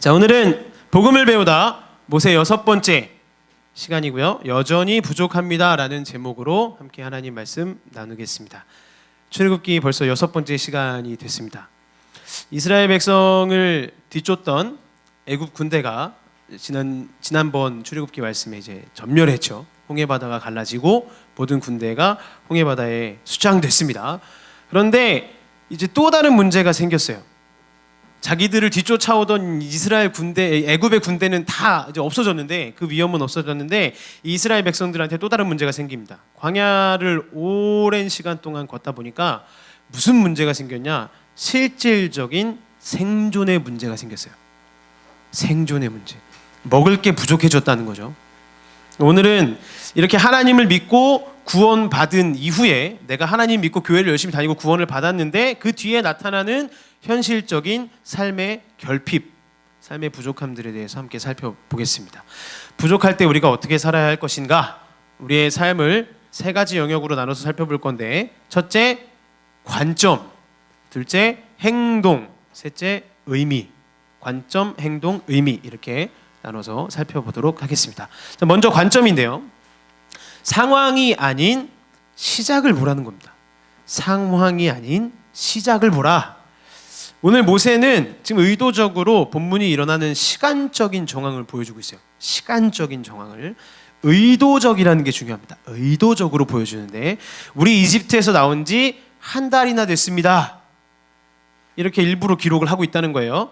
자, 오늘은 복음을 배우다 모세 6번째 시간이고요. 여전히 부족합니다라는 제목으로 함께 하나님 말씀 나누겠습니다. 출애굽기 벌써 6번째 시간이 됐습니다. 이스라엘 백성을 뒤쫓던 애굽 군대가 지난번 출애굽기 말씀에 이제 전멸했죠. 홍해 바다가 갈라지고 모든 군대가 홍해 바다에 수장됐습니다. 그런데 이제 또 다른 문제가 생겼어요. 자기들을 뒤쫓아오던 이스라엘 군대, 애굽의 군대는 다 이제 없어졌는데, 그 위험은 없어졌는데 이스라엘 백성들한테 또 다른 문제가 생깁니다. 광야를 오랜 시간 동안 걷다 보니까 무슨 문제가 생겼냐? 실질적인 생존의 문제가 생겼어요. 생존의 문제. 먹을 게 부족해졌다는 거죠. 오늘은 이렇게 하나님을 믿고 구원받은 이후에, 내가 하나님 믿고 교회를 열심히 다니고 구원을 받았는데 그 뒤에 나타나는 현실적인 삶의 결핍, 삶의 부족함들에 대해서 함께 살펴보겠습니다. 부족할 때 우리가 어떻게 살아야 할 것인가? 우리의 삶을 세 가지 영역으로 나눠서 살펴볼 건데, 첫째, 관점, 둘째, 행동, 셋째, 의미. 관점, 행동, 의미, 이렇게 나눠서 살펴보도록 하겠습니다. 자, 먼저 관점인데요, 상황이 아닌 시작을 보라는 겁니다. 상황이 아닌 시작을 보라. 오늘 모세는 지금 의도적으로 본문이 일어나는 시간적인 정황을 보여주고 있어요. 시간적인 정황을. 의도적이라는 게 중요합니다. 의도적으로 보여주는데, 우리 이집트에서 나온 지 한 달이나 됐습니다. 이렇게 일부러 기록을 하고 있다는 거예요.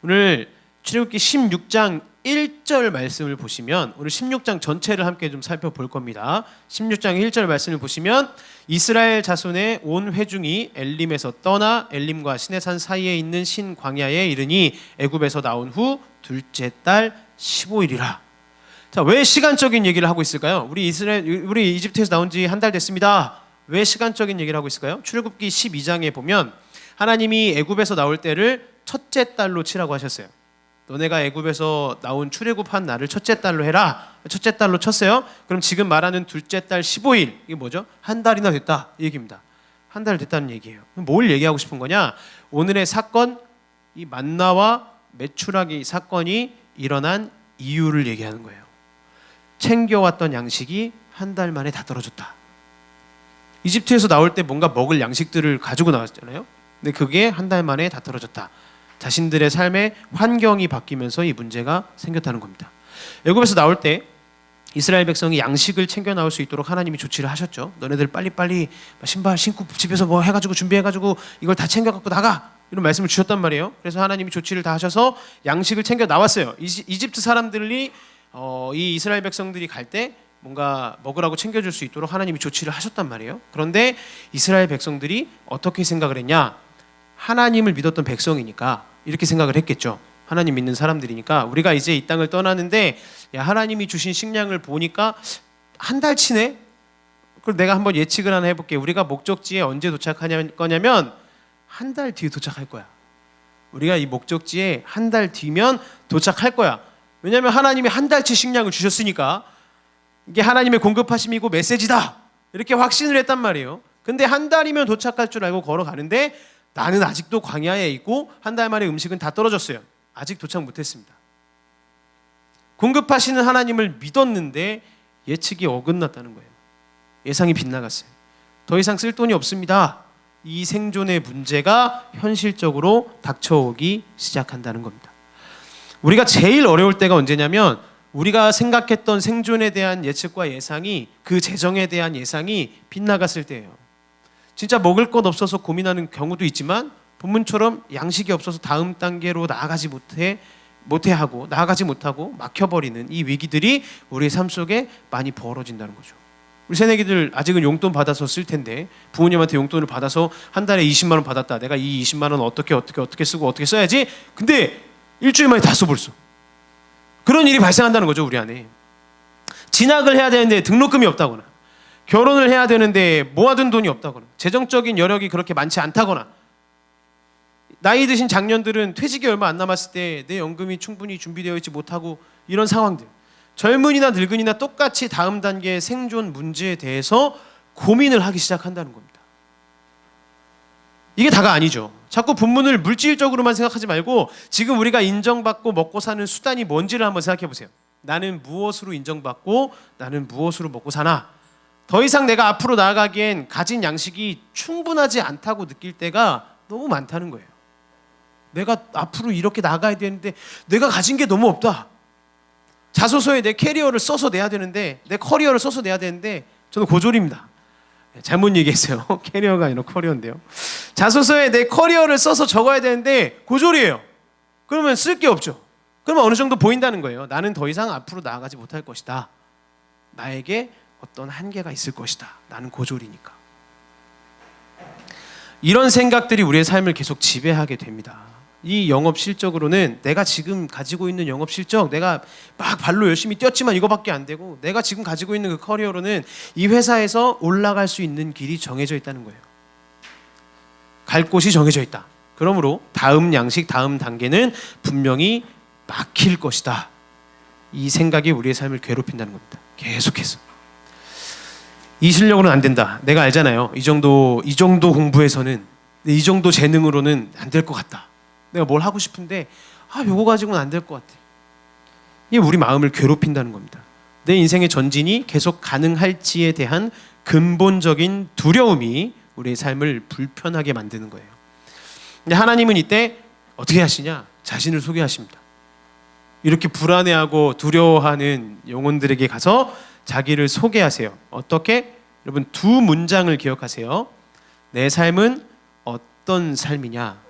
오늘 출애굽기 16장 1절 말씀을 보시면, 오늘 16장 전체를 함께 좀 살펴볼 겁니다. 16장 1절 말씀을 보시면, 이스라엘 자손의 온 회중이 엘림에서 떠나 엘림과 시내산 사이에 있는 신광야에 이르니 애굽에서 나온 후 둘째 달 15일이라. 자, 왜 시간적인 얘기를 하고 있을까요? 우리 이집트에서 나온 지 한 달 됐습니다. 왜 시간적인 얘기를 하고 있을까요? 출애굽기 12장에 보면 하나님이 애굽에서 나올 때를 첫째 달로 치라고 하셨어요. 너네가 애굽에서 나온 출애굽한 날을 첫째 달로 해라. 첫째 달로 쳤어요. 그럼 지금 말하는 둘째 달 15일, 이게 뭐죠? 한 달이나 됐다, 이 얘기입니다. 한 달 됐다는 얘기예요. 뭘 얘기하고 싶은 거냐? 오늘의 사건, 이 만나와 메추라기 사건이 일어난 이유를 얘기하는 거예요. 챙겨왔던 양식이 한 달 만에 다 떨어졌다. 이집트에서 나올 때 뭔가 먹을 양식들을 가지고 나왔잖아요. 근데 그게 한 달 만에 다 떨어졌다. 자신들의 삶의 환경이 바뀌면서 이 문제가 생겼다는 겁니다. 애굽에서 나올 때 이스라엘 백성이 양식을 챙겨 나올 수 있도록 하나님이 조치를 하셨죠. 너네들 빨리빨리 신발 신고 집에서 뭐 해가지고 준비해가지고 이걸 다 챙겨 갖고 나가, 이런 말씀을 주셨단 말이에요. 그래서 하나님이 조치를 다 하셔서 양식을 챙겨 나왔어요. 이집트 사람들이 이 이스라엘 백성들이 갈 때 뭔가 먹으라고 챙겨줄 수 있도록 하나님이 조치를 하셨단 말이에요. 그런데 이스라엘 백성들이 어떻게 생각을 했냐? 하나님을 믿었던 백성이니까 이렇게 생각을 했겠죠. 하나님 믿는 사람들이니까, 우리가 이제 이 땅을 떠나는데, 야, 하나님이 주신 식량을 보니까 한 달치네? 그럼 내가 한번 예측을 하나 해볼게. 우리가 목적지에 언제 도착할 거냐면 한 달 뒤에 도착할 거야. 우리가 이 목적지에 한 달 뒤면 도착할 거야. 왜냐하면 하나님이 한 달치 식량을 주셨으니까 이게 하나님의 공급하심이고 메시지다, 이렇게 확신을 했단 말이에요. 근데 한 달이면 도착할 줄 알고 걸어가는데 나는 아직도 광야에 있고 한 달 만에 음식은 다 떨어졌어요. 아직 도착 못했습니다. 공급하시는 하나님을 믿었는데 예측이 어긋났다는 거예요. 예상이 빗나갔어요. 더 이상 쓸 돈이 없습니다. 이 생존의 문제가 현실적으로 닥쳐오기 시작한다는 겁니다. 우리가 제일 어려울 때가 언제냐면, 우리가 생각했던 생존에 대한 예측과 예상이, 그 재정에 대한 예상이 빗나갔을 때예요. 진짜 먹을 것 없어서 고민하는 경우도 있지만, 본문처럼 양식이 없어서 다음 단계로 나아가지 못하고 막혀버리는 이 위기들이 우리의 삶 속에 많이 벌어진다는 거죠. 우리 새내기들 아직은 용돈 받아서 쓸 텐데, 부모님한테 용돈을 받아서 한 달에 20만 원 받았다. 내가 이 20만 원 어떻게 쓰고 어떻게 써야지? 근데 일주일 만에 다 써버렸어. 그런 일이 발생한다는 거죠, 우리 안에. 진학을 해야 되는데 등록금이 없다거나, 결혼을 해야 되는데 모아둔 돈이 없다거나, 재정적인 여력이 그렇게 많지 않다거나, 나이 드신 장년들은 퇴직이 얼마 안 남았을 때 내 연금이 충분히 준비되어 있지 못하고, 이런 상황들. 젊은이나 늙은이나 똑같이 다음 단계의 생존 문제에 대해서 고민을 하기 시작한다는 겁니다. 이게 다가 아니죠. 자꾸 본문을 물질적으로만 생각하지 말고 지금 우리가 인정받고 먹고 사는 수단이 뭔지를 한번 생각해 보세요. 나는 무엇으로 인정받고 나는 무엇으로 먹고 사나? 더 이상 내가 앞으로 나아가기엔 가진 양식이 충분하지 않다고 느낄 때가 너무 많다는 거예요. 내가 앞으로 이렇게 나가야 되는데 내가 가진 게 너무 없다. 자소서에 내 캐리어를 써서 내야 되는데, 내 커리어를 써서 내야 되는데, 저는 고졸입니다. 잘못 얘기했어요. 캐리어가 아니라 커리어인데요. 자소서에 내 커리어를 써서 적어야 되는데 고졸이에요. 그러면 쓸 게 없죠. 그러면 어느 정도 보인다는 거예요. 나는 더 이상 앞으로 나아가지 못할 것이다. 나에게 어떤 한계가 있을 것이다. 나는 고졸이니까. 이런 생각들이 우리의 삶을 계속 지배하게 됩니다. 이 영업 실적으로는 내가 지금 가지고 있는 영업 실적, 내가 막 발로 열심히 뛰었지만 이거밖에 안 되고, 내가 지금 가지고 있는 그 커리어로는 이 회사에서 올라갈 수 있는 길이 정해져 있다는 거예요. 갈 곳이 정해져 있다. 그러므로 다음 양식, 다음 단계는 분명히 막힐 것이다. 이 생각이 우리의 삶을 괴롭힌다는 겁니다. 계속해서. 이 실력으로는 안 된다. 내가 알잖아요. 이 정도 공부에서는, 이 정도 재능으로는 안 될 것 같다. 내가 뭘 하고 싶은데 요거 가지고는 안 될 것 같아. 이게 우리 마음을 괴롭힌다는 겁니다. 내 인생의 전진이 계속 가능할지에 대한 근본적인 두려움이 우리의 삶을 불편하게 만드는 거예요. 근데 하나님은 이때 어떻게 하시냐? 자신을 소개하십니다. 이렇게 불안해하고 두려워하는 영혼들에게 가서 자기를 소개하세요. 어떻게? 여러분, 두 문장을 기억하세요. 내 삶은 어떤 삶이냐?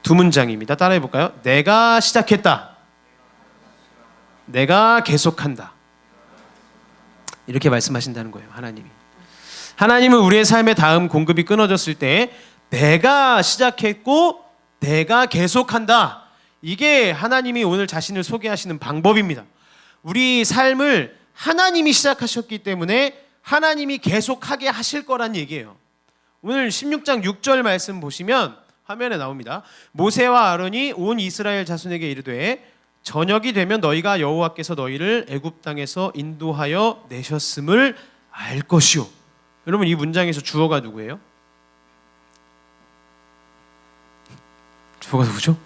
두 문장입니다. 따라해 볼까요? 내가 시작했다. 내가 계속한다. 이렇게 말씀하신다는 거예요. 하나님은 우리의 삶의 다음 공급이 끊어졌을 때 내가 시작했고 내가 계속한다. 이게 하나님이 오늘 자신을 소개하시는 방법입니다. 우리 삶을 하나님이 시작하셨기 때문에 하나님이 계속하게 하실 거란 얘기예요. 오늘 16장 6절 말씀 보시면 화면에 나옵니다. 모세와 아론이 온 이스라엘 자손에게 이르되 저녁이 되면 너희가 여호와께서 너희를 애굽 땅에서 인도하여 내셨음을 알 것이요. 여러분, 이 문장에서 주어가 누구예요? 주어가 누구죠?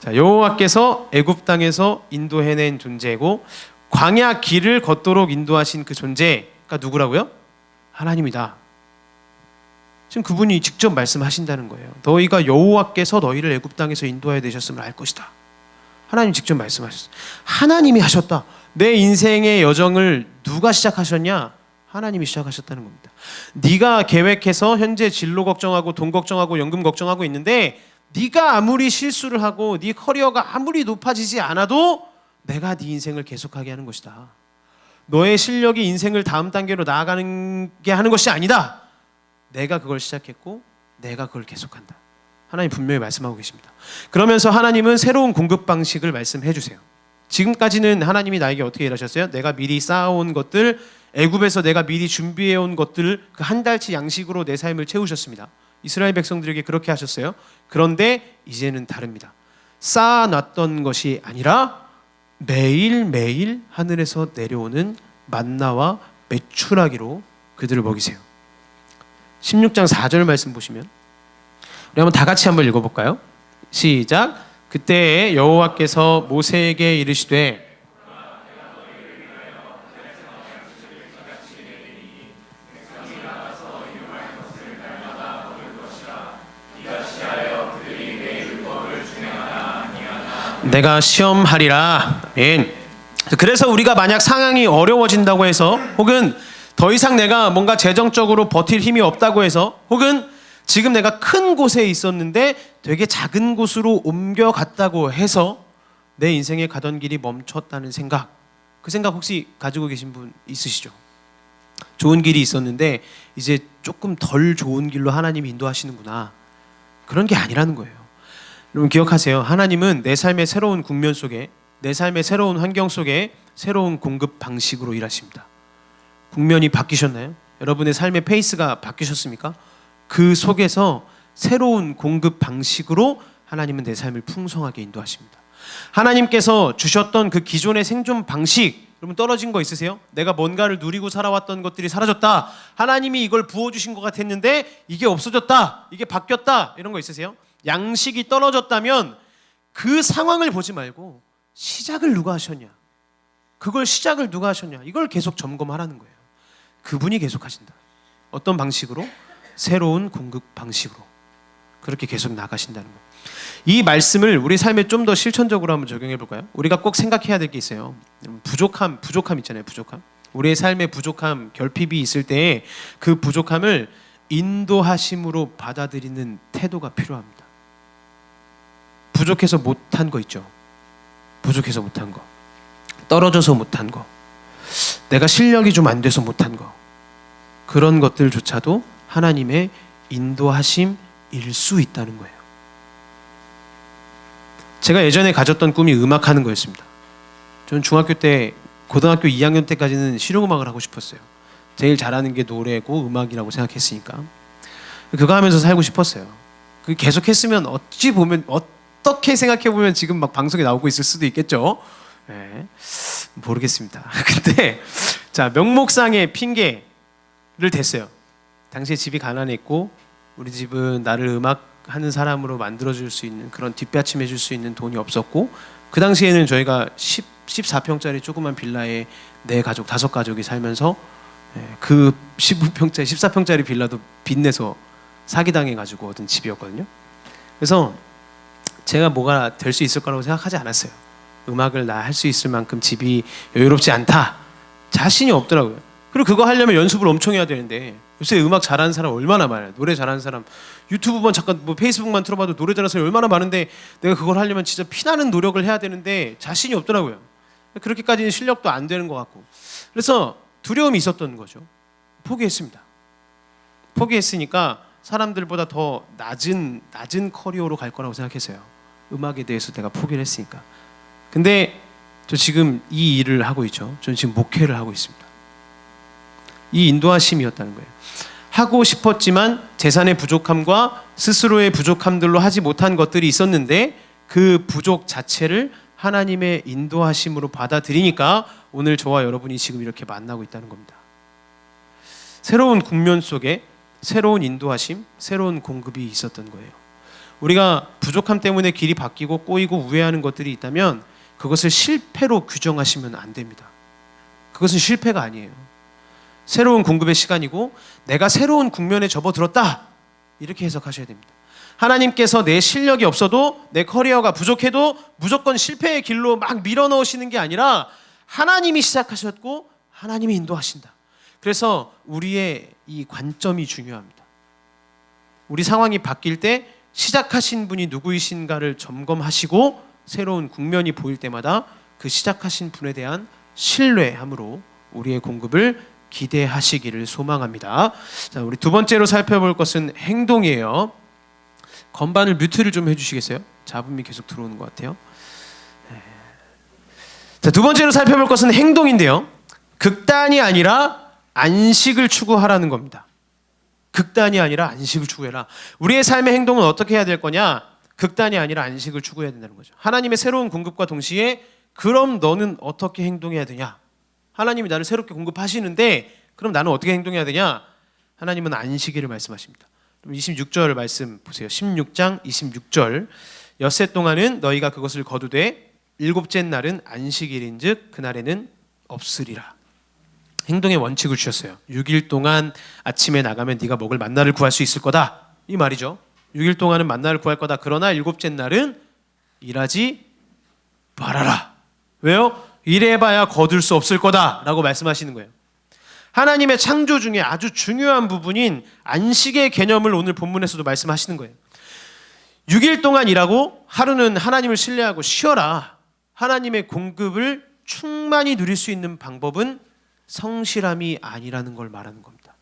자, 여호와께서 애굽 땅에서 인도해낸 존재고 광야 길을 걷도록 인도하신 그 존재가 누구라고요? 하나님이다. 지금 그분이 직접 말씀하신다는 거예요. 너희가 여호와께서 너희를 애굽 땅에서 인도하여 내셨음을 알 것이다. 하나님 직접 말씀하셨어요. 하나님이 하셨다. 내 인생의 여정을 누가 시작하셨냐? 하나님이 시작하셨다는 겁니다. 네가 계획해서 현재 진로 걱정하고 돈 걱정하고 연금 걱정하고 있는데 네가 아무리 실수를 하고 네 커리어가 아무리 높아지지 않아도 내가 네 인생을 계속하게 하는 것이다. 너의 실력이 인생을 다음 단계로 나아가는 게 하는 것이 아니다. 내가 그걸 시작했고 내가 그걸 계속한다. 하나님 분명히 말씀하고 계십니다. 그러면서 하나님은 새로운 공급 방식을 말씀해 주세요. 지금까지는 하나님이 나에게 어떻게 일하셨어요? 내가 미리 쌓아온 것들, 애굽에서 내가 미리 준비해온 것들, 그 한 달치 양식으로 내 삶을 채우셨습니다. 이스라엘 백성들에게 그렇게 하셨어요. 그런데 이제는 다릅니다. 쌓아놨던 것이 아니라 매일매일 하늘에서 내려오는 만나와 메추라기로 그들을 먹이세요. 16장 4절 말씀 보시면 우리 한번 다 같이 한번 읽어볼까요? 시작. 그때 여호와께서 모세에게 이르시되 내가 시험하리라. 아멘. 그래서 우리가 만약 상황이 어려워진다고 해서 혹은 더 이상 내가 뭔가 재정적으로 버틸 힘이 없다고 해서 혹은 지금 내가 큰 곳에 있었는데 되게 작은 곳으로 옮겨갔다고 해서 내 인생에 가던 길이 멈췄다는 생각, 그 생각 혹시 가지고 계신 분 있으시죠? 좋은 길이 있었는데 이제 조금 덜 좋은 길로 하나님이 인도하시는구나. 그런 게 아니라는 거예요. 여러분 기억하세요. 하나님은 내 삶의 새로운 국면 속에, 내 삶의 새로운 환경 속에 새로운 공급 방식으로 일하십니다. 국면이 바뀌셨나요? 여러분의 삶의 페이스가 바뀌셨습니까? 그 속에서 새로운 공급 방식으로 하나님은 내 삶을 풍성하게 인도하십니다. 하나님께서 주셨던 그 기존의 생존 방식, 여러분 떨어진 거 있으세요? 내가 뭔가를 누리고 살아왔던 것들이 사라졌다. 하나님이 이걸 부어주신 것 같았는데 이게 없어졌다. 이게 바뀌었다. 이런 거 있으세요? 양식이 떨어졌다면 그 상황을 보지 말고 시작을 누가 하셨냐? 그걸 시작을 누가 하셨냐? 이걸 계속 점검하라는 거예요. 그분이 계속 하신다. 어떤 방식으로? 새로운 공급 방식으로. 그렇게 계속 나가신다는 거예요. 이 말씀을 우리 삶에 좀 더 실천적으로 한번 적용해 볼까요? 우리가 꼭 생각해야 될 게 있어요. 부족함 있잖아요. 부족함. 우리의 삶에 부족함, 결핍이 있을 때 그 부족함을 인도하심으로 받아들이는 태도가 필요합니다. 부족해서 못한 거 있죠. 부족해서 못한 거. 떨어져서 못한 거. 내가 실력이 좀 안 돼서 못한 거. 그런 것들조차도 하나님의 인도하심일 수 있다는 거예요. 제가 예전에 가졌던 꿈이 음악하는 거였습니다. 저는 중학교 때, 고등학교 2학년 때까지는 실용음악을 하고 싶었어요. 제일 잘하는 게 노래고 음악이라고 생각했으니까. 그거 하면서 살고 싶었어요. 계속 했으면 어찌 보면, 어떻게 생각해 보면 지금 막 방송에 나오고 있을 수도 있겠죠. 네, 모르겠습니다. 근데 자, 명목상의 핑계를 댔어요. 당시에 집이 가난했고 우리 집은 나를 음악하는 사람으로 만들어줄 수 있는, 그런 뒷받침해줄 수 있는 돈이 없었고, 그 당시에는 저희가 14평짜리 조그만 빌라에 네 가족, 5가족이 살면서 그 15평짜리, 14평짜리 빌라도 빚내서 사기당해가지고 얻은 집이었거든요. 그래서 제가 뭐가 될 수 있을 거라고 생각하지 않았어요. 음악을 나 할 수 있을 만큼 집이 여유롭지 않다. 자신이 없더라고요. 그리고 그거 하려면 연습을 엄청 해야 되는데, 요새 음악 잘하는 사람 얼마나 많아요. 노래 잘하는 사람 유튜브만 잠깐 페이스북만 틀어봐도 노래 잘하는 사람이 얼마나 많은데, 내가 그걸 하려면 진짜 피나는 노력을 해야 되는데 자신이 없더라고요. 그렇게까지는 실력도 안 되는 것 같고, 그래서 두려움이 있었던 거죠. 포기했습니다. 포기했으니까 사람들보다 더 낮은 커리어로 갈 거라고 생각했어요. 음악에 대해서 내가 포기를 했으니까. 근데 저 지금 이 일을 하고 있죠. 저는 지금 목회를 하고 있습니다. 이 인도하심이었다는 거예요. 하고 싶었지만 재산의 부족함과 스스로의 부족함들로 하지 못한 것들이 있었는데, 그 부족 자체를 하나님의 인도하심으로 받아들이니까 오늘 저와 여러분이 지금 이렇게 만나고 있다는 겁니다. 새로운 국면 속에 새로운 인도하심, 새로운 공급이 있었던 거예요. 우리가 부족함 때문에 길이 바뀌고 꼬이고 우회하는 것들이 있다면 그것을 실패로 규정하시면 안 됩니다. 그것은 실패가 아니에요. 새로운 공급의 시간이고 내가 새로운 국면에 접어들었다, 이렇게 해석하셔야 됩니다. 하나님께서 내 실력이 없어도, 내 커리어가 부족해도 무조건 실패의 길로 막 밀어넣으시는 게 아니라 하나님이 시작하셨고 하나님이 인도하신다. 그래서 우리의 이 관점이 중요합니다. 우리 상황이 바뀔 때 시작하신 분이 누구이신가를 점검하시고, 새로운 국면이 보일 때마다 그 시작하신 분에 대한 신뢰함으로 우리의 공급을 기대하시기를 소망합니다. 자, 우리 두 번째로 살펴볼 것은 행동이에요. 건반을 뮤트를 좀 해주시겠어요? 잡음이 계속 들어오는 것 같아요. 자, 두 번째로 살펴볼 것은 행동인데요. 극단이 아니라 안식을 추구하라는 겁니다. 극단이 아니라 안식을 추구해라. 우리의 삶의 행동은 어떻게 해야 될 거냐? 극단이 아니라 안식을 추구해야 된다는 거죠. 하나님의 새로운 공급과 동시에 그럼 너는 어떻게 행동해야 되냐? 하나님이 나를 새롭게 공급하시는데 그럼 나는 어떻게 행동해야 되냐? 하나님은 안식일을 말씀하십니다. 26절 말씀 보세요. 16장 26절. 엿새 동안은 너희가 그것을 거두되 일곱째 날은 안식일인즉 그날에는 없으리라. 행동의 원칙을 주셨어요. 6일 동안 아침에 나가면 네가 먹을 만나를 구할 수 있을 거다, 이 말이죠. 6일 동안은 만나를 구할 거다. 그러나 일곱째 날은 일하지 말아라. 왜요? 일해봐야 거둘 수 없을 거다 라고 말씀하시는 거예요. 하나님의 창조 중에 아주 중요한 부분인 안식의 개념을 오늘 본문에서도 말씀하시는 거예요. 6일 동안 일하고 하루는 하나님을 신뢰하고 쉬어라. 하나님의 공급을 충만히 누릴 수 있는 방법은 성실함이 아니라는 걸 말하는 겁니다.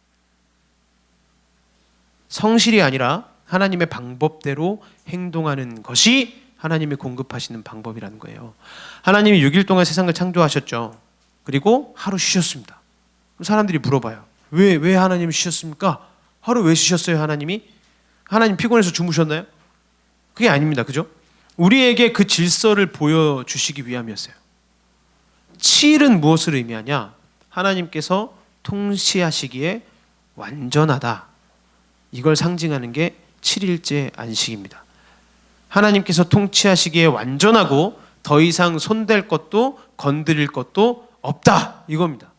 성실이 아니라 하나님의 방법대로 행동하는 것이 하나님이 공급하시는 방법이라는 거예요. 하나님이 6일 동안 세상을 창조하셨죠. 그리고 하루 쉬셨습니다. 사람들이 물어봐요. 왜 하나님이 쉬셨습니까? 하루 왜 쉬셨어요, 하나님이? 하나님 피곤해서 주무셨나요? 그게 아닙니다. 그죠? 우리에게 그 질서를 보여주시기 위함이었어요. 7은 무엇을 의미하냐? 하나님께서 통치하시기에 완전하다. 이걸 상징하는 게 7일째 안식입니다. 하나님께서 통치하시기에 완전하고 더 이상 손댈 것도 건드릴 것도 없다. 이겁니다.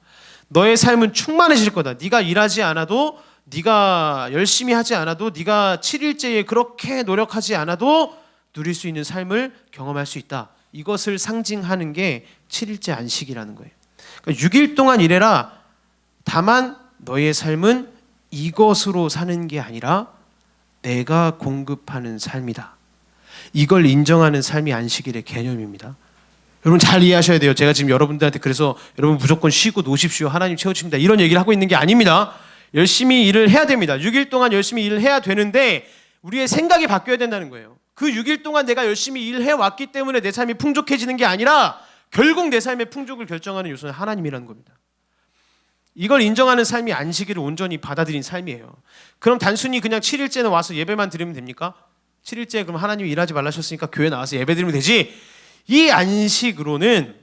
너의 삶은 충만해질 거다. 네가 일하지 않아도, 네가 열심히 하지 않아도, 네가 7일째에 그렇게 노력하지 않아도 누릴 수 있는 삶을 경험할 수 있다. 이것을 상징하는 게 7일째 안식이라는 거예요. 그러니까 6일 동안 일해라. 다만 너의 삶은 이것으로 사는 게 아니라 내가 공급하는 삶이다. 이걸 인정하는 삶이 안식일의 개념입니다. 여러분 잘 이해하셔야 돼요. 제가 지금 여러분들한테 그래서 여러분 무조건 쉬고 노십시오. 하나님 채우십니다. 이런 얘기를 하고 있는 게 아닙니다. 열심히 일을 해야 됩니다. 6일 동안 열심히 일을 해야 되는데 우리의 생각이 바뀌어야 된다는 거예요. 그 6일 동안 내가 열심히 일해왔기 때문에 내 삶이 풍족해지는 게 아니라 결국 내 삶의 풍족을 결정하는 요소는 하나님이라는 겁니다. 이걸 인정하는 삶이 안식일을 온전히 받아들인 삶이에요. 그럼 단순히 그냥 7일째는 와서 예배만 드리면 됩니까? 7일째 그럼 하나님이 일하지 말라셨으니까 교회 나와서 예배 드리면 되지. 이 안식이라는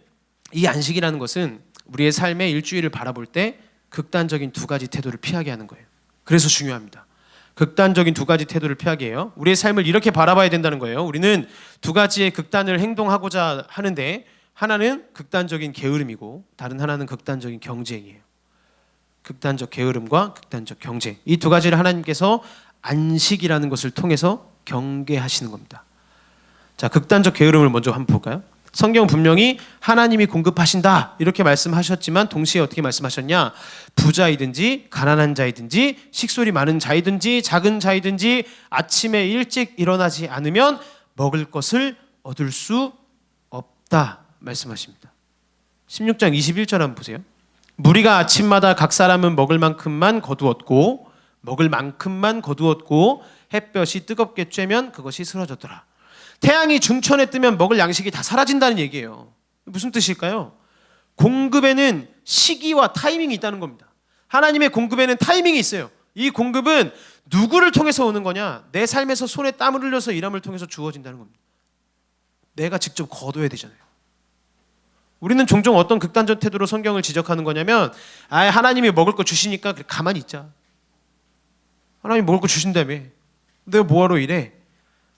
것은 우리의 삶의 일주일을 바라볼 때 극단적인 두 가지 태도를 피하게 하는 거예요. 그래서 중요합니다. 극단적인 두 가지 태도를 피하게 해요. 우리의 삶을 이렇게 바라봐야 된다는 거예요. 우리는 두 가지의 극단을 행동하고자 하는데 하나는 극단적인 게으름이고 다른 하나는 극단적인 경쟁이에요. 극단적 게으름과 극단적 경쟁. 이 두 가지를 하나님께서 안식이라는 것을 통해서 경계하시는 겁니다. 자, 극단적 게으름을 먼저 한번 볼까요? 성경 분명히 하나님이 공급하신다 이렇게 말씀하셨지만 동시에 어떻게 말씀하셨냐? 부자이든지 가난한 자이든지 식솔이 많은 자이든지 작은 자이든지 아침에 일찍 일어나지 않으면 먹을 것을 얻을 수 없다 말씀하십니다. 16장 21절 한번 보세요. 무리가 아침마다 각 사람은 먹을 만큼만 거두었고 햇볕이 뜨겁게 쬐면 그것이 쓰러졌더라. 태양이 중천에 뜨면 먹을 양식이 다 사라진다는 얘기예요. 무슨 뜻일까요? 공급에는 시기와 타이밍이 있다는 겁니다. 하나님의 공급에는 타이밍이 있어요. 이 공급은 누구를 통해서 오는 거냐? 내 삶에서 손에 땀을 흘려서 일함을 통해서 주어진다는 겁니다. 내가 직접 거둬야 되잖아요. 우리는 종종 어떤 극단적 태도로 성경을 지적하는 거냐면 하나님이 먹을 거 주시니까 가만히 있자. 하나님이 먹을 거 주신다며. 내가 뭐하러 이래?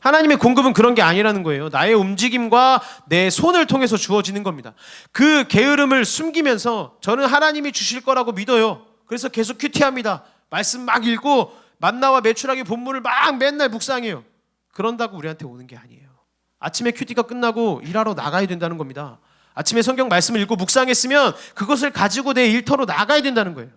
하나님의 공급은 그런 게 아니라는 거예요. 나의 움직임과 내 손을 통해서 주어지는 겁니다. 그 게으름을 숨기면서 저는 하나님이 주실 거라고 믿어요. 그래서 계속 큐티합니다. 말씀 막 읽고 만나와 메추라기 본문을 막 맨날 묵상해요. 그런다고 우리한테 오는 게 아니에요. 아침에 큐티가 끝나고 일하러 나가야 된다는 겁니다. 아침에 성경 말씀을 읽고 묵상했으면 그것을 가지고 내 일터로 나가야 된다는 거예요.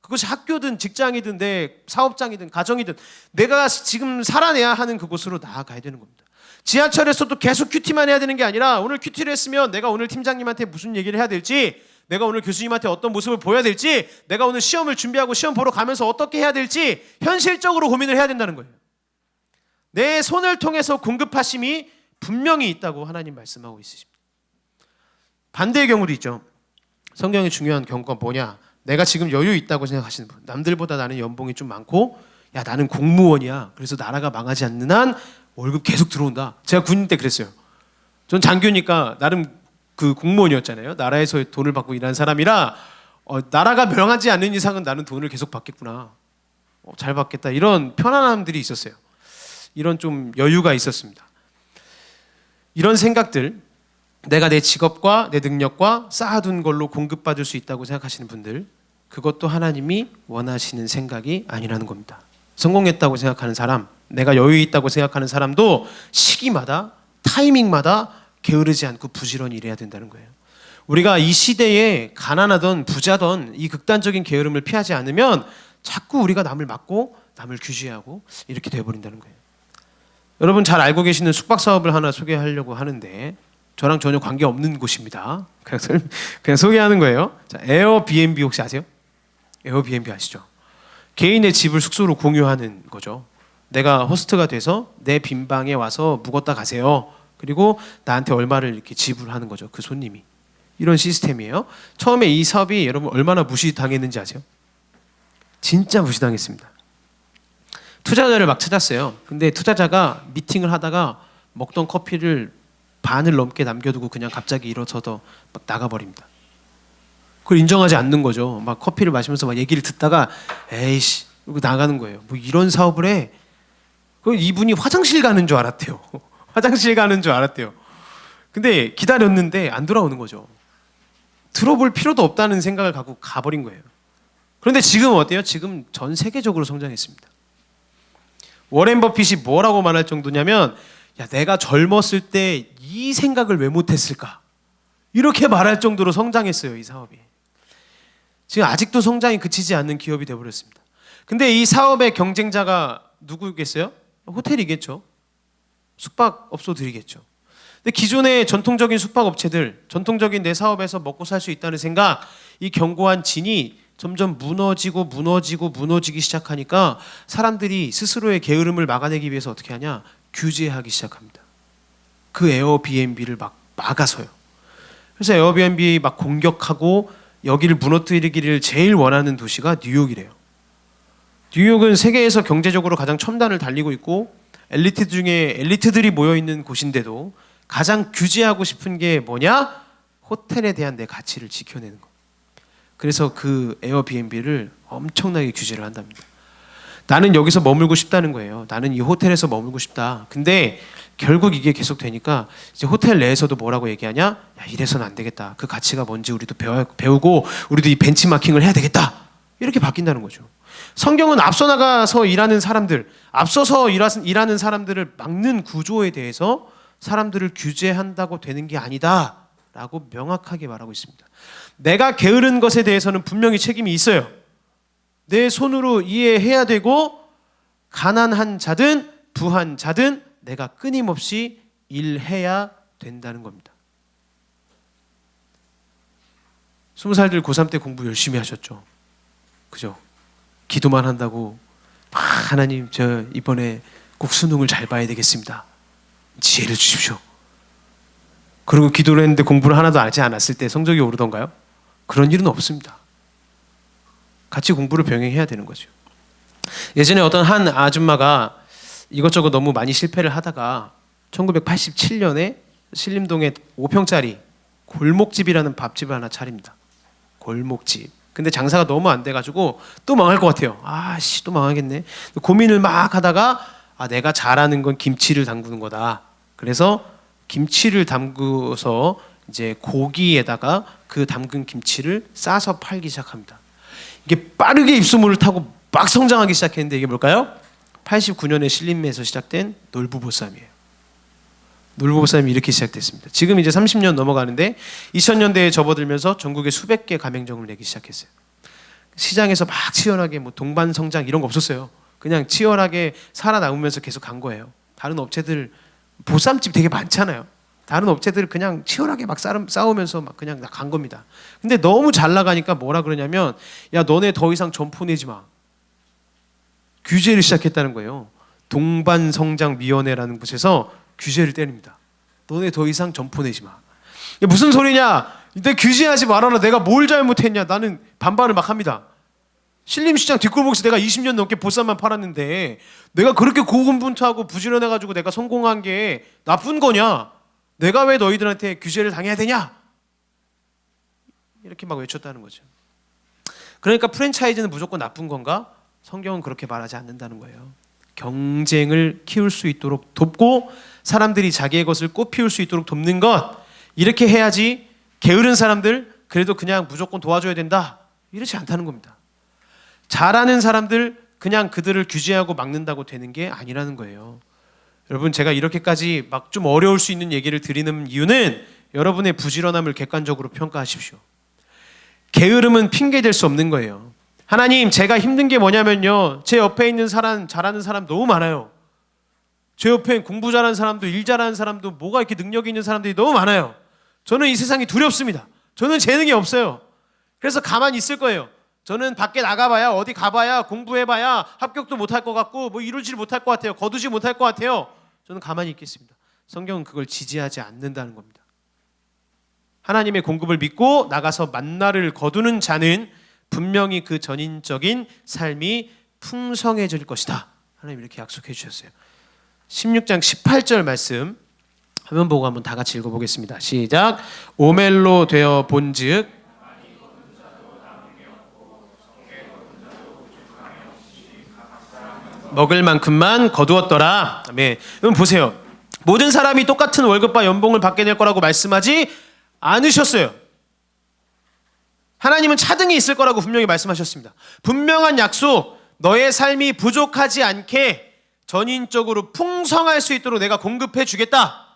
그것이 학교든 직장이든 내 사업장이든 가정이든 내가 지금 살아내야 하는 그곳으로 나아가야 되는 겁니다. 지하철에서도 계속 큐티만 해야 되는 게 아니라 오늘 큐티를 했으면 내가 오늘 팀장님한테 무슨 얘기를 해야 될지, 내가 오늘 교수님한테 어떤 모습을 보여야 될지, 내가 오늘 시험을 준비하고 시험 보러 가면서 어떻게 해야 될지 현실적으로 고민을 해야 된다는 거예요. 내 손을 통해서 공급하심이 분명히 있다고 하나님 말씀하고 있으십니다. 반대의 경우도 있죠. 성경의 중요한 경우가 뭐냐? 내가 지금 여유 있다고 생각하시는 분, 남들보다 나는 연봉이 좀 많고 나는 공무원이야. 그래서 나라가 망하지 않는 한 월급 계속 들어온다. 제가 군인 때 그랬어요. 전 장교니까 나름 그 공무원이었잖아요. 나라에서 돈을 받고 일하는 사람이라 나라가 명하지 않는 이상은 나는 돈을 계속 받겠구나. 잘 받겠다. 이런 편안함들이 있었어요. 이런 좀 여유가 있었습니다. 이런 생각들, 내가 내 직업과 내 능력과 쌓아둔 걸로 공급받을 수 있다고 생각하시는 분들, 그것도 하나님이 원하시는 생각이 아니라는 겁니다. 성공했다고 생각하는 사람, 내가 여유 있다고 생각하는 사람도 시기마다 타이밍마다 게으르지 않고 부지런히 일해야 된다는 거예요. 우리가 이 시대에 가난하던 부자던 이 극단적인 게으름을 피하지 않으면 자꾸 우리가 남을 막고 남을 규제하고 이렇게 돼버린다는 거예요. 여러분 잘 알고 계시는 숙박 사업을 하나 소개하려고 하는데 저랑 전혀 관계없는 곳입니다. 그냥 소개하는 거예요. 자, 에어비앤비 혹시 아세요? 에어비앤비 아시죠? 개인의 집을 숙소로 공유하는 거죠. 내가 호스트가 돼서 내 빈방에 와서 묵었다 가세요. 그리고 나한테 얼마를 이렇게 지불하는 거죠. 그 손님이. 이런 시스템이에요. 처음에 이 사업이 여러분 얼마나 무시당했는지 아세요? 진짜 무시당했습니다. 투자자를 막 찾았어요. 근데 투자자가 미팅을 하다가 먹던 커피를 반을 넘게 남겨두고 그냥 갑자기 일어서서 막 나가버립니다. 그걸 인정하지 않는 거죠. 막 커피를 마시면서 막 얘기를 듣다가 에이씨 이러고 나가는 거예요. 뭐 이런 사업을 해. 그 이분이 화장실 가는 줄 알았대요. 화장실 가는 줄 알았대요. 근데 기다렸는데 안 돌아오는 거죠. 들어볼 필요도 없다는 생각을 갖고 가버린 거예요. 그런데 지금 어때요? 지금 전 세계적으로 성장했습니다. 워렌 버핏이 뭐라고 말할 정도냐면 야 내가 젊었을 때 이 생각을 왜 못했을까? 이렇게 말할 정도로 성장했어요. 이 사업이. 지금 아직도 성장이 그치지 않는 기업이 되어버렸습니다. 근데 이 사업의 경쟁자가 누구겠어요? 호텔이겠죠. 숙박업소들이겠죠. 근데 기존의 전통적인 숙박업체들, 전통적인 내 사업에서 먹고 살 수 있다는 생각, 이 견고한 진이 점점 무너지기 시작하니까 사람들이 스스로의 게으름을 막아내기 위해서 어떻게 하냐? 규제하기 시작합니다. 그 에어비앤비를 막 막아서요. 그래서 에어비앤비 막 공격하고 여기를 무너뜨리기를 제일 원하는 도시가 뉴욕이래요. 뉴욕은 세계에서 경제적으로 가장 첨단을 달리고 있고 엘리트 중에 엘리트들이 모여있는 곳인데도 가장 규제하고 싶은 게 뭐냐? 호텔에 대한 내 가치를 지켜내는 거. 그래서 그 에어비앤비를 엄청나게 규제를 한답니다. 나는 여기서 머물고 싶다는 거예요. 나는 이 호텔에서 머물고 싶다. 근데 결국 이게 계속 되니까 이제 호텔 내에서도 뭐라고 얘기하냐? 야, 이래서는 안 되겠다. 그 가치가 뭔지 우리도 배우고 우리도 이 벤치마킹을 해야 되겠다. 이렇게 바뀐다는 거죠. 성경은 앞서 나가서 일하는 사람들, 앞서서 일하는 사람들을 막는 구조에 대해서 사람들을 규제한다고 되는 게 아니다 라고 명확하게 말하고 있습니다. 내가 게으른 것에 대해서는 분명히 책임이 있어요. 내 손으로 이해해야 되고 가난한 자든 부한 자든 내가 끊임없이 일해야 된다는 겁니다. 20살들 고3 때 공부 열심히 하셨죠. 그죠? 기도만 한다고 하나님 저 이번에 꼭 수능을 잘 봐야 되겠습니다. 지혜를 주십시오. 그리고 기도를 했는데 공부를 하나도 하지 않았을 때 성적이 오르던가요? 그런 일은 없습니다. 같이 공부를 병행해야 되는 거죠. 예전에 어떤 한 아줌마가 이것저것 너무 많이 실패를 하다가 1987년에 신림동에 5평짜리 골목집이라는 밥집을 하나 차립니다. 골목집. 근데 장사가 너무 안 돼가지고 또 망할 것 같아요. 또 망하겠네. 고민을 막 하다가 내가 잘하는 건 김치를 담그는 거다. 그래서 김치를 담그서 이제 고기에다가 그 담근 김치를 싸서 팔기 시작합니다. 이게 빠르게 입소문을 타고 막 성장하기 시작했는데 이게 뭘까요? 89년에 신림에서 시작된 놀부보쌈이에요. 놀부보쌈이 이렇게 시작됐습니다. 지금 이제 30년 넘어가는데 2000년대에 접어들면서 전국에 수백 개 가맹점을 내기 시작했어요. 시장에서 막 치열하게 뭐 동반 성장 이런 거 없었어요. 그냥 치열하게 살아남으면서 계속 간 거예요. 다른 업체들 보쌈집 되게 많잖아요. 다른 업체들 그냥 치열하게 막 싸우면서 막 그냥 간 겁니다. 근데 너무 잘 나가니까 뭐라 그러냐면 야 너네 더 이상 점포 내지 마. 규제를 시작했다는 거예요. 동반성장위원회라는 곳에서 규제를 때립니다. 너네 더 이상 점포 내지 마. 무슨 소리냐? 내 규제하지 말아라. 내가 뭘 잘못했냐? 나는 반발을 막 합니다. 신림시장 뒷골목에서 내가 20년 넘게 보쌈만 팔았는데 내가 그렇게 고군분투하고 부지런해가지고 내가 성공한 게 나쁜 거냐? 내가 왜 너희들한테 규제를 당해야 되냐? 이렇게 막 외쳤다는 거죠. 그러니까 프랜차이즈는 무조건 나쁜 건가? 성경은 그렇게 말하지 않는다는 거예요. 경쟁을 키울 수 있도록 돕고 사람들이 자기의 것을 꽃피울 수 있도록 돕는 것, 이렇게 해야지. 게으른 사람들 그래도 그냥 무조건 도와줘야 된다, 이렇지 않다는 겁니다. 잘하는 사람들 그냥 그들을 규제하고 막는다고 되는 게 아니라는 거예요. 여러분, 제가 이렇게까지 막 좀 어려울 수 있는 얘기를 드리는 이유는 여러분의 부지런함을 객관적으로 평가하십시오. 게으름은 핑계 댈 수 없는 거예요. 하나님, 제가 힘든 게 뭐냐면요, 제 옆에 있는 사람, 잘하는 사람 너무 많아요. 제 옆에 공부 잘하는 사람도 일 잘하는 사람도 뭐가 이렇게 능력이 있는 사람들이 너무 많아요. 저는 이 세상이 두렵습니다. 저는 재능이 없어요. 그래서 가만히 있을 거예요. 저는 밖에 나가봐야, 어디 가봐야, 공부해봐야 합격도 못할 것 같고 뭐 이루지 못할 것 같아요. 거두지 못할 것 같아요. 저는 가만히 있겠습니다. 성경은 그걸 지지하지 않는다는 겁니다. 하나님의 공급을 믿고 나가서 만나를 거두는 자는 분명히 그 전인적인 삶이 풍성해질 것이다. 하나님 이렇게 약속해 주셨어요. 16장 18절 말씀 화면 보고 한번 다 같이 읽어보겠습니다. 시작. 오멜로 되어 본즉 먹을 만큼만 거두었더라. 아멘. 그럼 보세요. 모든 사람이 똑같은 월급과 연봉을 받게 될 거라고 말씀하지 않으셨어요. 하나님은 차등이 있을 거라고 분명히 말씀하셨습니다. 분명한 약속, 너의 삶이 부족하지 않게 전인적으로 풍성할 수 있도록 내가 공급해 주겠다.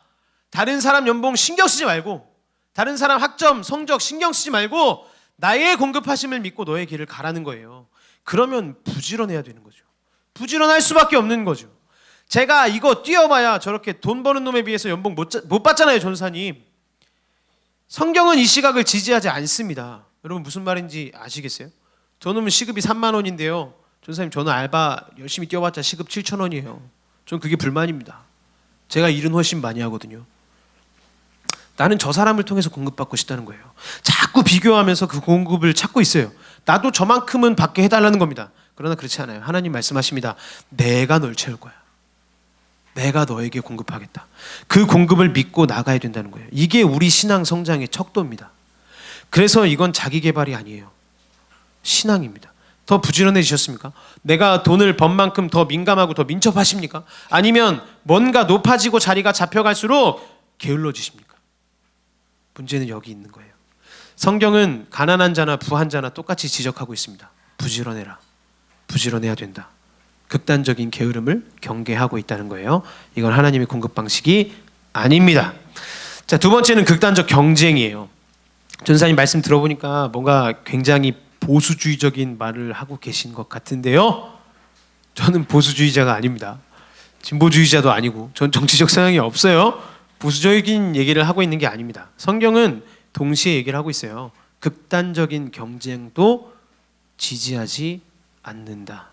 다른 사람 연봉 신경 쓰지 말고, 다른 사람 학점, 성적 신경 쓰지 말고 나의 공급하심을 믿고 너의 길을 가라는 거예요. 그러면 부지런해야 되는 거죠. 부지런할 수밖에 없는 거죠. 제가 이거 뛰어봐야 저렇게 돈 버는 놈에 비해서 연봉 못 받잖아요, 전사님. 성경은 이 시각을 지지하지 않습니다. 여러분 무슨 말인지 아시겠어요? 저놈은 시급이 3만 원인데요. 전사님 저는 알바 열심히 뛰어봤자 시급 7천 원이에요. 저는 그게 불만입니다. 제가 일은 훨씬 많이 하거든요. 나는 저 사람을 통해서 공급받고 싶다는 거예요. 자꾸 비교하면서 그 공급을 찾고 있어요. 나도 저만큼은 받게 해달라는 겁니다. 그러나 그렇지 않아요. 하나님 말씀하십니다. 내가 널 채울 거야. 내가 너에게 공급하겠다. 그 공급을 믿고 나가야 된다는 거예요. 이게 우리 신앙 성장의 척도입니다. 그래서 이건 자기 개발이 아니에요. 신앙입니다. 더 부지런해지셨습니까? 내가 돈을 번 만큼 더 민감하고 더 민첩하십니까? 아니면 뭔가 높아지고 자리가 잡혀갈수록 게을러지십니까? 문제는 여기 있는 거예요. 성경은 가난한 자나 부한 자나 똑같이 지적하고 있습니다. 부지런해라. 부지런해야 된다. 극단적인 게으름을 경계하고 있다는 거예요. 이건 하나님의 공급 방식이 아닙니다. 자, 두 번째는 극단적 경쟁이에요. 전사님 말씀 들어보니까 뭔가 굉장히 보수주의적인 말을 하고 계신 것 같은데요. 저는 보수주의자가 아닙니다. 진보주의자도 아니고 전 정치적 성향이 없어요. 보수적인 얘기를 하고 있는 게 아닙니다. 성경은 동시에 얘기를 하고 있어요. 극단적인 경쟁도 지지하지 않는다.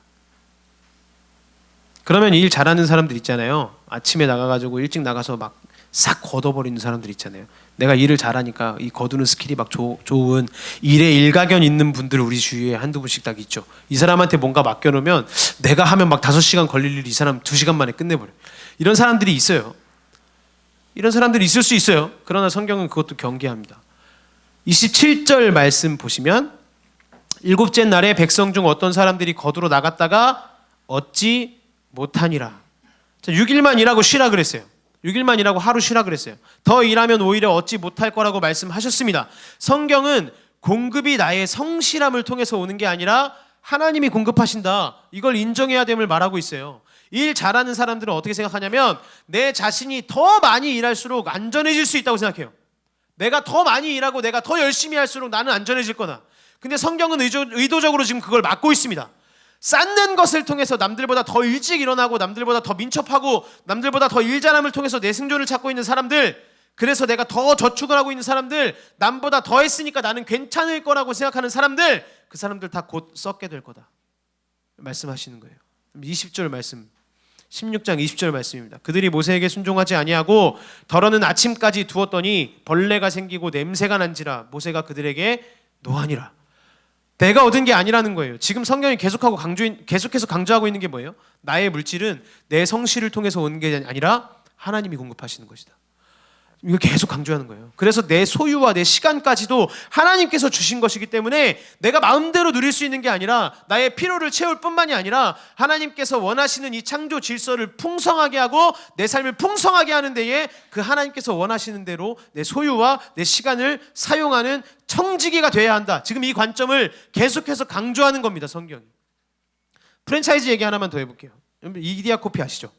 그러면 일 잘하는 사람들 있잖아요. 아침에 나가가지고 일찍 나가서 막 싹 걷어버리는 사람들 있잖아요. 내가 일을 잘하니까 이 거두는 스킬이 막 좋은 일에 일가견 있는 분들 우리 주위에 한두 분씩 딱 있죠. 이 사람한테 뭔가 맡겨놓으면 내가 하면 막 5시간 걸릴 일 이 사람 2시간 만에 끝내버려. 이런 사람들이 있어요. 이런 사람들이 있을 수 있어요. 그러나 성경은 그것도 경계합니다. 27절 말씀 보시면 일곱째 날에 백성 중 어떤 사람들이 거두러 나갔다가 얻지 못하니라. 6일만 일하고 쉬라 그랬어요. 6일만 일하고 하루 쉬라 그랬어요. 더 일하면 오히려 얻지 못할 거라고 말씀하셨습니다. 성경은 공급이 나의 성실함을 통해서 오는 게 아니라 하나님이 공급하신다. 이걸 인정해야 됨을 말하고 있어요. 일 잘하는 사람들은 어떻게 생각하냐면 내 자신이 더 많이 일할수록 안전해질 수 있다고 생각해요. 내가 더 많이 일하고 내가 더 열심히 할수록 나는 안전해질 거다. 근데 성경은 의도적으로 지금 그걸 막고 있습니다. 쌓는 것을 통해서 남들보다 더 일찍 일어나고 남들보다 더 민첩하고 남들보다 더 일 잘함을 통해서 내 생존을 찾고 있는 사람들, 그래서 내가 더 저축을 하고 있는 사람들, 남보다 더 했으니까 나는 괜찮을 거라고 생각하는 사람들, 그 사람들 다 곧 썩게 될 거다 말씀하시는 거예요. 20절 말씀, 16장 20절 말씀입니다. 그들이 모세에게 순종하지 아니하고 덜어는 아침까지 두었더니 벌레가 생기고 냄새가 난지라 모세가 그들에게 노하니라. 내가 얻은 게 아니라는 거예요. 지금 성경이 계속해서 강조하고 있는 게 뭐예요? 나의 물질은 내 성실을 통해서 오는 게 아니라 하나님이 공급하시는 것이다. 이걸 계속 강조하는 거예요. 그래서 내 소유와 내 시간까지도 하나님께서 주신 것이기 때문에 내가 마음대로 누릴 수 있는 게 아니라 나의 필요를 채울 뿐만이 아니라 하나님께서 원하시는 이 창조 질서를 풍성하게 하고 내 삶을 풍성하게 하는 데에 그 하나님께서 원하시는 대로 내 소유와 내 시간을 사용하는 청지기가 돼야 한다. 지금 이 관점을 계속해서 강조하는 겁니다. 성경이. 프랜차이즈 얘기 하나만 더 해볼게요. 이디야 커피 아시죠?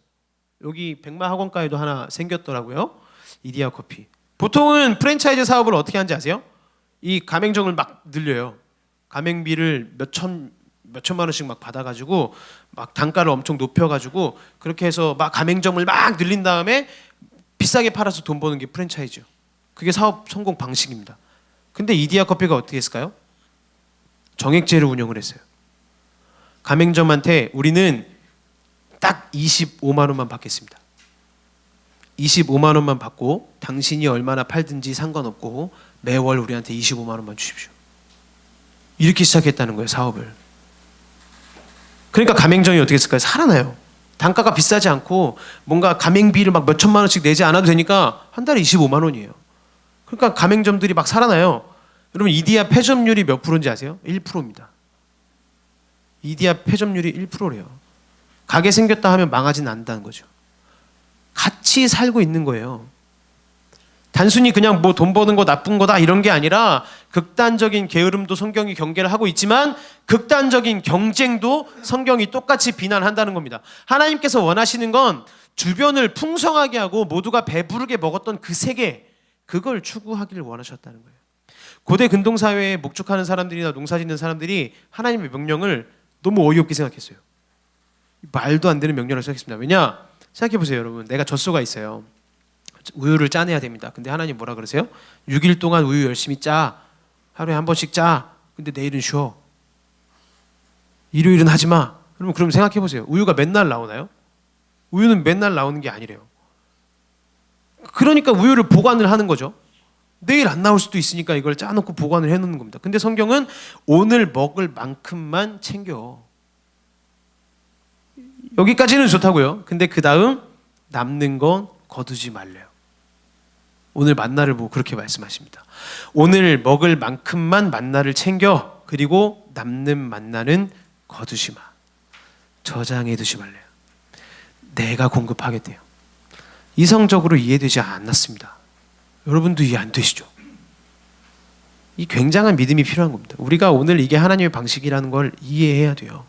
여기 백마 학원가에도 하나 생겼더라고요. 이디야 커피. 보통은 프랜차이즈 사업을 어떻게 하는지 아세요? 이 가맹점을 막 늘려요. 가맹비를 몇천만 원씩 막 받아가지고 막 단가를 엄청 높여가지고 그렇게 해서 막 가맹점을 막 늘린 다음에 비싸게 팔아서 돈 버는 게 프랜차이즈요. 그게 사업 성공 방식입니다. 근데 이디야 커피가 어떻게 했을까요? 정액제를 운영을 했어요. 가맹점한테 우리는 딱 25만 원만 받겠습니다. 25만 원만 받고 당신이 얼마나 팔든지 상관없고 매월 우리한테 25만 원만 주십시오. 이렇게 시작했다는 거예요, 사업을. 그러니까 가맹점이 어떻게 했을까요? 살아나요. 단가가 비싸지 않고 뭔가 가맹비를 막 몇 천만 원씩 내지 않아도 되니까 한 달에 25만 원이에요. 그러니까 가맹점들이 막 살아나요. 여러분 이디야 폐점률이 몇 프로인지 아세요? 1%입니다. 이디야 폐점률이 1%래요. 가게 생겼다 하면 망하진 않는다는 거죠. 같이 살고 있는 거예요. 단순히 그냥 뭐 돈 버는 거 나쁜 거다 이런 게 아니라 극단적인 게으름도 성경이 경계를 하고 있지만 극단적인 경쟁도 성경이 똑같이 비난한다는 겁니다. 하나님께서 원하시는 건 주변을 풍성하게 하고 모두가 배부르게 먹었던 그 세계, 그걸 추구하기를 원하셨다는 거예요. 고대 근동사회에 목축하는 사람들이나 농사 짓는 사람들이 하나님의 명령을 너무 어이없게 생각했어요. 말도 안 되는 명령을 생각했습니다. 왜냐? 생각해보세요 여러분. 내가 젖소가 있어요. 우유를 짜내야 됩니다. 근데 하나님 뭐라 그러세요? 6일 동안 우유 열심히 짜. 하루에 한 번씩 짜. 근데 내일은 쉬어. 일요일은 하지 마. 그럼 생각해보세요. 우유가 맨날 나오나요? 우유는 맨날 나오는 게 아니래요. 그러니까 우유를 보관을 하는 거죠. 내일 안 나올 수도 있으니까 이걸 짜놓고 보관을 해놓는 겁니다. 근데 성경은 오늘 먹을 만큼만 챙겨. 여기까지는 좋다고요. 근데 그 다음 남는 건 거두지 말래요. 오늘 만나를 보고 그렇게 말씀하십니다. 오늘 먹을 만큼만 만나를 챙겨. 그리고 남는 만나는 거두지 마. 저장해 두지 말래요. 내가 공급하겠대요. 이성적으로 이해되지 않았습니다. 여러분도 이해 안 되시죠? 이 굉장한 믿음이 필요한 겁니다. 우리가 오늘 이게 하나님의 방식이라는 걸 이해해야 돼요.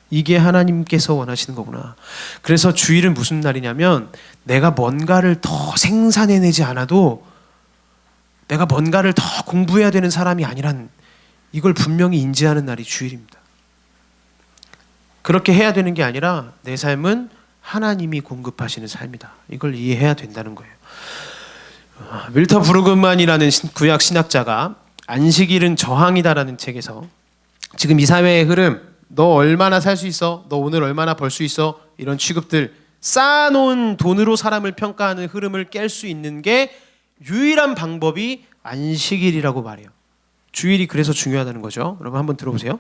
이게 하나님께서 원하시는 거구나. 그래서 주일은 무슨 날이냐면 내가 뭔가를 더 생산해내지 않아도 내가 뭔가를 더 공부해야 되는 사람이 아니란 이걸 분명히 인지하는 날이 주일입니다. 그렇게 해야 되는 게 아니라 내 삶은 하나님이 공급하시는 삶이다. 이걸 이해해야 된다는 거예요. 밀터 브루그만이라는 구약 신학자가 안식일은 저항이다라는 책에서 지금 이 사회의 흐름, 너 얼마나 살 수 있어? 너 오늘 얼마나 벌 수 있어? 이런 취급들, 쌓아놓은 돈으로 사람을 평가하는 흐름을 깰 수 있는 게 유일한 방법이 안식일이라고 말해요. 주일이 그래서 중요하다는 거죠. 여러분 한번 들어보세요.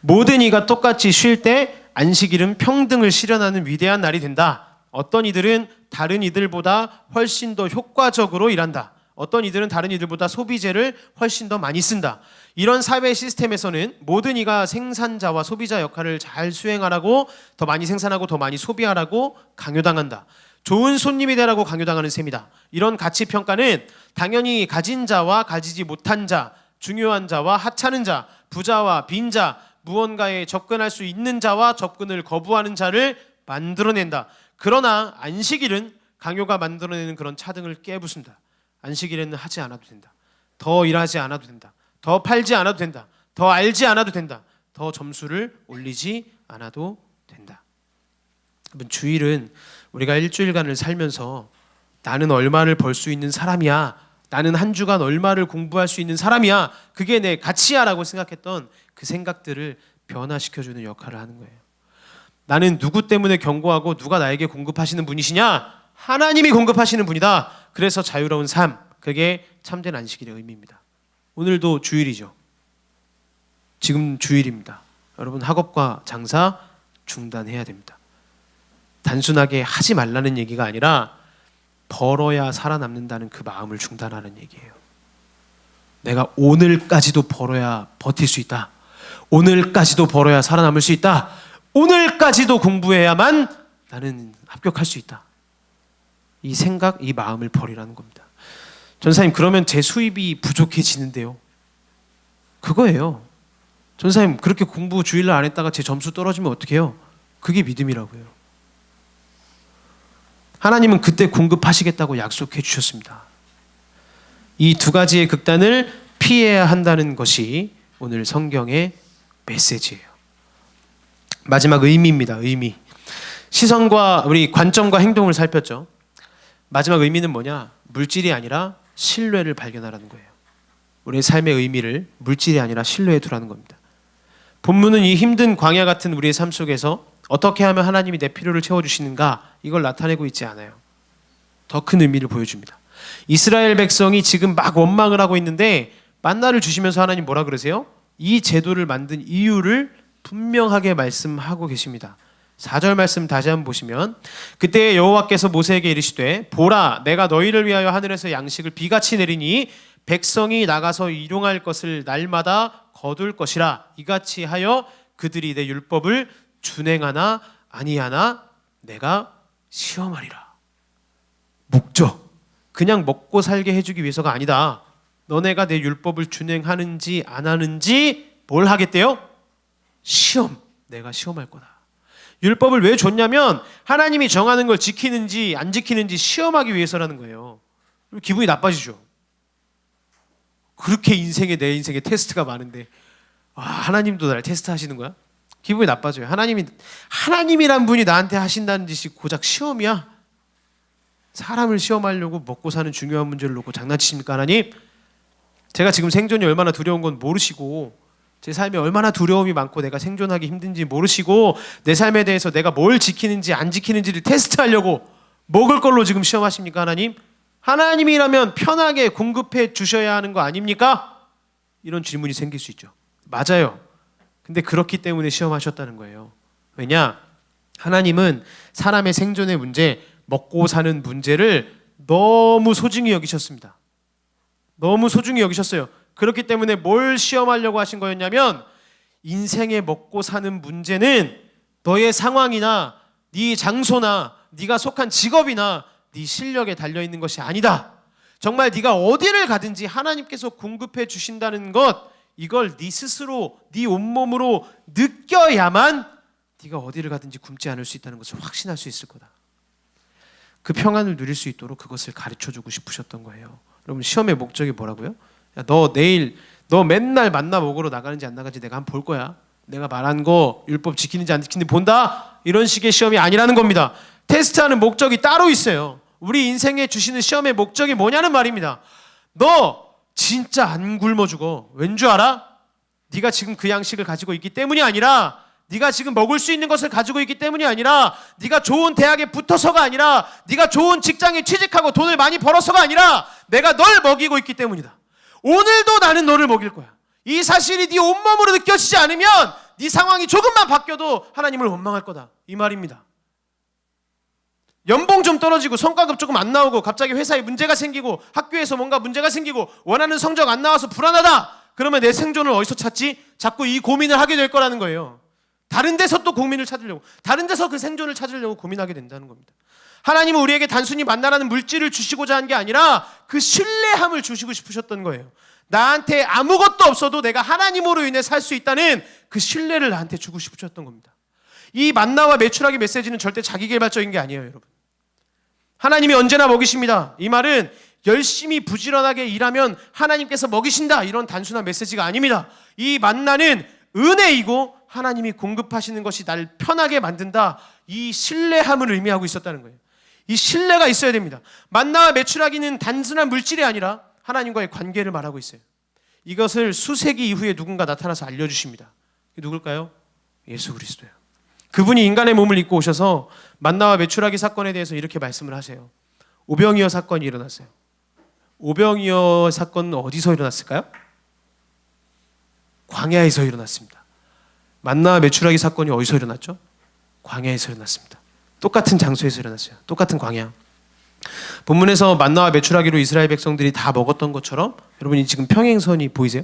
모든 이가 똑같이 쉴 때 안식일은 평등을 실현하는 위대한 날이 된다. 어떤 이들은 다른 이들보다 훨씬 더 효과적으로 일한다. 어떤 이들은 다른 이들보다 소비재를 훨씬 더 많이 쓴다. 이런 사회 시스템에서는 모든 이가 생산자와 소비자 역할을 잘 수행하라고, 더 많이 생산하고 더 많이 소비하라고 강요당한다. 좋은 손님이 되라고 강요당하는 셈이다. 이런 가치평가는 당연히 가진 자와 가지지 못한 자, 중요한 자와 하찮은 자, 부자와 빈자, 무언가에 접근할 수 있는 자와 접근을 거부하는 자를 만들어낸다. 그러나 안식일은 강요가 만들어내는 그런 차등을 깨부순다. 안식일에는 하지 않아도 된다. 더 일하지 않아도 된다. 더 팔지 않아도 된다. 더 알지 않아도 된다. 더 점수를 올리지 않아도 된다. 여러분, 주일은 우리가 일주일간을 살면서 나는 얼마를 벌 수 있는 사람이야, 나는 한 주간 얼마를 공부할 수 있는 사람이야, 그게 내 가치야라고 생각했던 그 생각들을 변화시켜주는 역할을 하는 거예요. 나는 누구 때문에 경고하고 누가 나에게 공급하시는 분이시냐? 하나님이 공급하시는 분이다. 그래서 자유로운 삶, 그게 참된 안식일의 의미입니다. 오늘도 주일이죠. 지금 주일입니다. 여러분, 학업과 장사 중단해야 됩니다. 단순하게 하지 말라는 얘기가 아니라 벌어야 살아남는다는 그 마음을 중단하는 얘기예요. 내가 오늘까지도 벌어야 버틸 수 있다. 오늘까지도 벌어야 살아남을 수 있다. 오늘까지도 공부해야만 나는 합격할 수 있다. 이 생각, 이 마음을 버리라는 겁니다. 전사님, 그러면 제 수입이 부족해지는데요? 그거예요. 전사님, 그렇게 공부 주일날 안 했다가 제 점수 떨어지면 어떡해요? 그게 믿음이라고요. 하나님은 그때 공급하시겠다고 약속해 주셨습니다. 이 두 가지의 극단을 피해야 한다는 것이 오늘 성경의 메시지예요. 마지막 의미입니다. 의미. 시선과 우리 관점과 행동을 살폈죠. 마지막 의미는 뭐냐? 물질이 아니라 신뢰를 발견하라는 거예요. 우리의 삶의 의미를 물질이 아니라 신뢰에 두라는 겁니다. 본문은 이 힘든 광야 같은 우리의 삶 속에서 어떻게 하면 하나님이 내 필요를 채워주시는가, 이걸 나타내고 있지 않아요. 더 큰 의미를 보여줍니다. 이스라엘 백성이 지금 막 원망을 하고 있는데 만나를 주시면서 하나님 뭐라 그러세요? 이 제도를 만든 이유를 분명하게 말씀하고 계십니다. 4절 말씀 다시 한번 보시면, 그때 여호와께서 모세에게 이르시되 보라, 내가 너희를 위하여 하늘에서 양식을 비같이 내리니 백성이 나가서 일용할 것을 날마다 거둘 것이라. 이같이 하여 그들이 내 율법을 준행하나 아니하나 내가 시험하리라. 목적, 그냥 먹고 살게 해주기 위해서가 아니다. 너네가 내 율법을 준행하는지 안 하는지 뭘 하겠대요? 시험, 내가 시험할 거다. 율법을 왜 줬냐면 하나님이 정하는 걸 지키는지 안 지키는지 시험하기 위해서라는 거예요. 기분이 나빠지죠. 그렇게 내 인생에 테스트가 많은데 하나님도 나를 테스트하시는 거야? 기분이 나빠져요. 하나님이란 분이 나한테 하신다는 짓이 고작 시험이야? 사람을 시험하려고 먹고 사는 중요한 문제를 놓고 장난치십니까, 하나님? 제가 지금 생존이 얼마나 두려운 건 모르시고, 제 삶에 얼마나 두려움이 많고 내가 생존하기 힘든지 모르시고, 내 삶에 대해서 내가 뭘 지키는지 안 지키는지를 테스트하려고 먹을 걸로 지금 시험하십니까, 하나님? 하나님이라면 편하게 공급해 주셔야 하는 거 아닙니까? 이런 질문이 생길 수 있죠. 맞아요. 근데 그렇기 때문에 시험하셨다는 거예요. 왜냐? 하나님은 사람의 생존의 문제, 먹고 사는 문제를 너무 소중히 여기셨습니다. 너무 소중히 여기셨어요. 그렇기 때문에 뭘 시험하려고 하신 거였냐면, 인생에 먹고 사는 문제는 너의 상황이나 네 장소나 네가 속한 직업이나 네 실력에 달려있는 것이 아니다. 정말 네가 어디를 가든지 하나님께서 공급해 주신다는 것, 이걸 네 스스로 네 온몸으로 느껴야만 네가 어디를 가든지 굶지 않을 수 있다는 것을 확신할 수 있을 거다. 그 평안을 누릴 수 있도록 그것을 가르쳐주고 싶으셨던 거예요. 여러분, 시험의 목적이 뭐라고요? 야, 너 맨날 만나 먹으러 나가는지 안 나가는지 내가 한번 볼 거야. 내가 말한 거 율법 지키는지 안 지키는지 본다. 이런 식의 시험이 아니라는 겁니다. 테스트하는 목적이 따로 있어요. 우리 인생에 주시는 시험의 목적이 뭐냐는 말입니다. 너 진짜 안 굶어 죽어. 왠 줄 알아? 네가 지금 그 양식을 가지고 있기 때문이 아니라, 네가 지금 먹을 수 있는 것을 가지고 있기 때문이 아니라, 네가 좋은 대학에 붙어서가 아니라, 네가 좋은 직장에 취직하고 돈을 많이 벌어서가 아니라, 내가 널 먹이고 있기 때문이다. 오늘도 나는 너를 먹일 거야. 이 사실이 네 온몸으로 느껴지지 않으면 네 상황이 조금만 바뀌어도 하나님을 원망할 거다. 이 말입니다. 연봉 좀 떨어지고 성과급 조금 안 나오고 갑자기 회사에 문제가 생기고 학교에서 뭔가 문제가 생기고 원하는 성적 안 나와서 불안하다. 그러면 내 생존을 어디서 찾지? 자꾸 이 고민을 하게 될 거라는 거예요. 다른 데서 또 고민을 찾으려고, 다른 데서 그 생존을 찾으려고 고민하게 된다는 겁니다. 하나님은 우리에게 단순히 만나라는 물질을 주시고자 한 게 아니라 그 신뢰함을 주시고 싶으셨던 거예요. 나한테 아무것도 없어도 내가 하나님으로 인해 살 수 있다는 그 신뢰를 나한테 주고 싶으셨던 겁니다. 이 만나와 메추라기 메시지는 절대 자기개발적인 게 아니에요, 여러분. 하나님이 언제나 먹이십니다. 이 말은 열심히 부지런하게 일하면 하나님께서 먹이신다, 이런 단순한 메시지가 아닙니다. 이 만나는 은혜이고 하나님이 공급하시는 것이 나를 편하게 만든다, 이 신뢰함을 의미하고 있었다는 거예요. 이 신뢰가 있어야 됩니다. 만나와 메추라기는 단순한 물질이 아니라 하나님과의 관계를 말하고 있어요. 이것을 수세기 이후에 누군가 나타나서 알려주십니다. 누굴까요? 예수 그리스도예요. 그분이 인간의 몸을 입고 오셔서 만나와 메추라기 사건에 대해서 이렇게 말씀을 하세요. 오병이어 사건이 일어났어요. 오병이어 사건은 어디서 일어났을까요? 광야에서 일어났습니다. 만나와 메추라기 사건이 어디서 일어났죠? 광야에서 일어났습니다. 똑같은 장소에서 일어났어요. 똑같은 광야. 본문에서 만나와 메추라기로 이스라엘 백성들이 다 먹었던 것처럼, 여러분이 지금 평행선이 보이세요?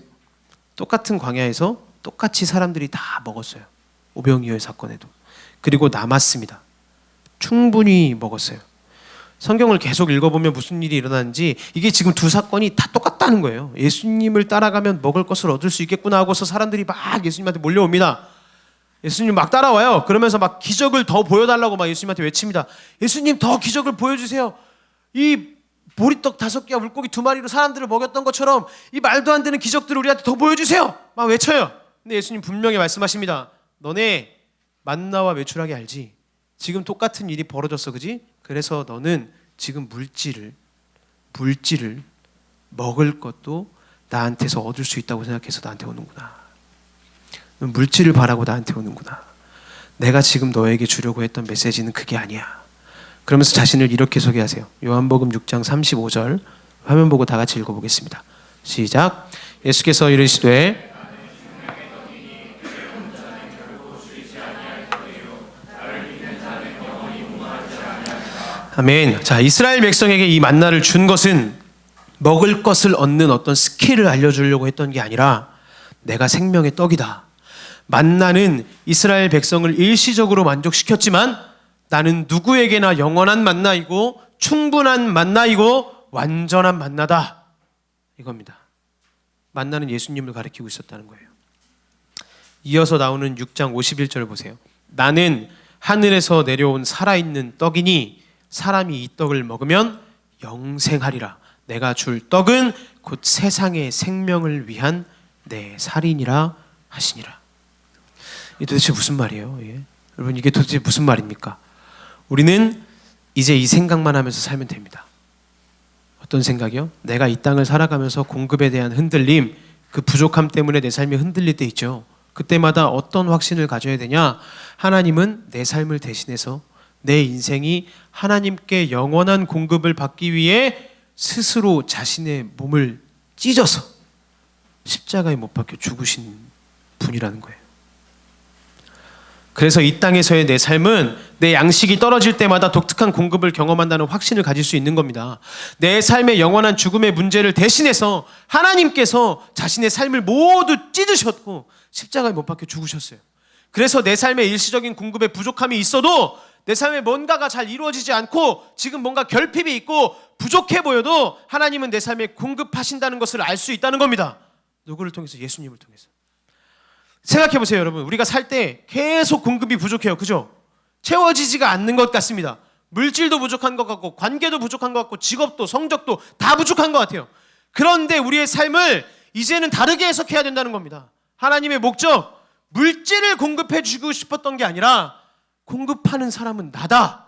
똑같은 광야에서 똑같이 사람들이 다 먹었어요. 오병이어의 사건에도. 그리고 남았습니다. 충분히 먹었어요. 성경을 계속 읽어보면 무슨 일이 일어나는지, 이게 지금 두 사건이 다 똑같다는 거예요. 예수님을 따라가면 먹을 것을 얻을 수 있겠구나 하고서 사람들이 막 예수님한테 몰려옵니다. 예수님 막 따라와요. 그러면서 막 기적을 더 보여달라고 막 예수님한테 외칩니다. 예수님, 더 기적을 보여주세요. 이 보리떡 5개와 물고기 2마리로 사람들을 먹였던 것처럼 이 말도 안 되는 기적들을 우리한테 더 보여주세요. 막 외쳐요. 근데 예수님 분명히 말씀하십니다. 너네 만나와 메추라기 알지? 지금 똑같은 일이 벌어졌어, 그지? 그래서 너는 지금 물질을 먹을 것도 나한테서 얻을 수 있다고 생각해서 나한테 오는구나. 물질을 바라고 나한테 오는구나. 내가 지금 너에게 주려고 했던 메시지는 그게 아니야. 그러면서 자신을 이렇게 소개하세요. 요한복음 6장 35절 화면 보고 다 같이 읽어보겠습니다. 시작. 예수께서 이르시되 아멘. 자, 이스라엘 백성에게 이 만나를 준 것은 먹을 것을 얻는 어떤 스킬을 알려주려고 했던 게 아니라 내가 생명의 떡이다. 만나는 이스라엘 백성을 일시적으로 만족시켰지만 나는 누구에게나 영원한 만나이고 충분한 만나이고 완전한 만나다. 이겁니다. 만나는 예수님을 가리키고 있었다는 거예요. 이어서 나오는 6장 51절 보세요. 나는 하늘에서 내려온 살아있는 떡이니 사람이 이 떡을 먹으면 영생하리라. 내가 줄 떡은 곧 세상의 생명을 위한 내 살이니라 하시니라. 이게 도대체 무슨 말이에요? 여러분, 이게 도대체 무슨 말입니까? 우리는 이제 이 생각만 하면서 살면 됩니다. 어떤 생각이요? 내가 이 땅을 살아가면서 공급에 대한 흔들림, 그 부족함 때문에 내 삶이 흔들릴 때 있죠. 그때마다 어떤 확신을 가져야 되냐? 하나님은 내 삶을 대신해서 내 인생이 하나님께 영원한 공급을 받기 위해 스스로 자신의 몸을 찢어서 십자가에 못 박혀 죽으신 분이라는 거예요. 그래서 이 땅에서의 내 삶은 내 양식이 떨어질 때마다 독특한 공급을 경험한다는 확신을 가질 수 있는 겁니다. 내 삶의 영원한 죽음의 문제를 대신해서 하나님께서 자신의 삶을 모두 찢으셨고 십자가에 못 박혀 죽으셨어요. 그래서 내 삶의 일시적인 공급에 부족함이 있어도 내 삶에 뭔가가 잘 이루어지지 않고 지금 뭔가 결핍이 있고 부족해 보여도 하나님은 내 삶에 공급하신다는 것을 알 수 있다는 겁니다. 누구를 통해서? 예수님을 통해서. 생각해 보세요, 여러분. 우리가 살 때 계속 공급이 부족해요. 그죠? 채워지지가 않는 것 같습니다. 물질도 부족한 것 같고 관계도 부족한 것 같고 직업도 성적도 다 부족한 것 같아요. 그런데 우리의 삶을 이제는 다르게 해석해야 된다는 겁니다. 하나님의 목적, 물질을 공급해 주고 싶었던 게 아니라 공급하는 사람은 나다.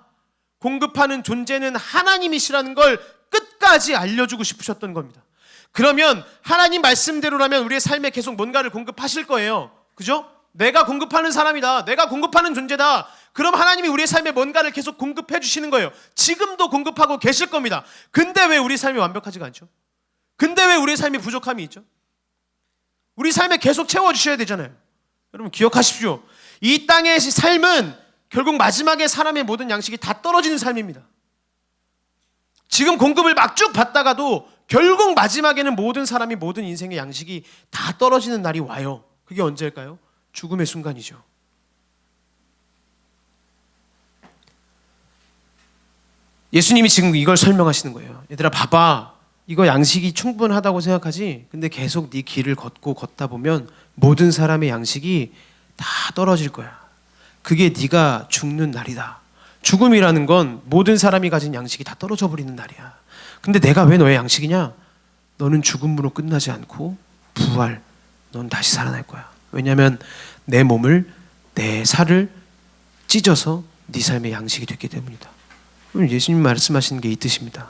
공급하는 존재는 하나님이시라는 걸 끝까지 알려주고 싶으셨던 겁니다. 그러면 하나님 말씀대로라면 우리의 삶에 계속 뭔가를 공급하실 거예요. 그죠? 내가 공급하는 사람이다. 내가 공급하는 존재다. 그럼 하나님이 우리의 삶에 뭔가를 계속 공급해 주시는 거예요. 지금도 공급하고 계실 겁니다. 근데 왜 우리 삶이 완벽하지가 않죠? 근데 왜 우리의 삶이 부족함이 있죠? 우리 삶에 계속 채워주셔야 되잖아요. 여러분 기억하십시오. 이 땅의 삶은 결국 마지막에 사람의 모든 양식이 다 떨어지는 삶입니다. 지금 공급을 막 쭉 받다가도 결국 마지막에는 모든 사람이 모든 인생의 양식이 다 떨어지는 날이 와요. 그게 언제일까요? 죽음의 순간이죠. 예수님이 지금 이걸 설명하시는 거예요. 얘들아 봐봐. 이거 양식이 충분하다고 생각하지? 근데 계속 네 길을 걷다 보면 모든 사람의 양식이 다 떨어질 거야. 그게 네가 죽는 날이다. 죽음이라는 건 모든 사람이 가진 양식이 다 떨어져 버리는 날이야. 근데 내가 왜 너의 양식이냐? 너는 죽음으로 끝나지 않고 부활, 넌 다시 살아날 거야. 왜냐하면 내 몸을, 내 살을 찢어서 네 삶의 양식이 됐기 때문이다. 예수님 말씀하시는 게 이 뜻입니다.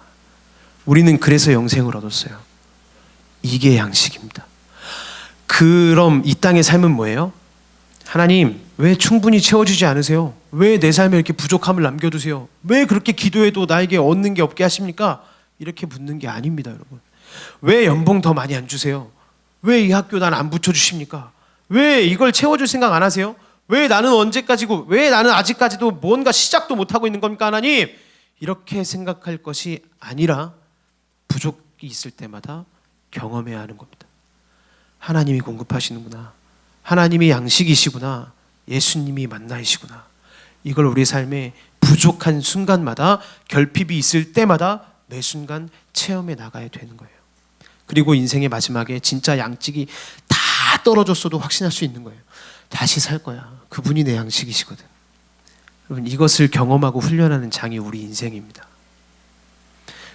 우리는 그래서 영생을 얻었어요. 이게 양식입니다. 그럼 이 땅의 삶은 뭐예요? 하나님, 왜 충분히 채워주지 않으세요? 왜 내 삶에 이렇게 부족함을 남겨두세요? 왜 그렇게 기도해도 나에게 얻는 게 없게 하십니까? 이렇게 묻는 게 아닙니다, 여러분. 왜 연봉 더 많이 안 주세요? 왜 이 학교 난 안 붙여주십니까? 왜 이걸 채워줄 생각 안 하세요? 왜 나는 언제까지고, 왜 나는 아직까지도 뭔가 시작도 못하고 있는 겁니까, 하나님? 이렇게 생각할 것이 아니라 부족이 있을 때마다 경험해야 하는 겁니다. 하나님이 공급하시는구나. 하나님이 양식이시구나. 예수님이 만나이시구나. 이걸 우리 삶에 부족한 순간마다, 결핍이 있을 때마다 매 순간 체험해 나가야 되는 거예요. 그리고 인생의 마지막에 진짜 양식이 다 떨어졌어도 확신할 수 있는 거예요. 다시 살 거야. 그분이 내 양식이시거든. 여러분, 이것을 경험하고 훈련하는 장이 우리 인생입니다.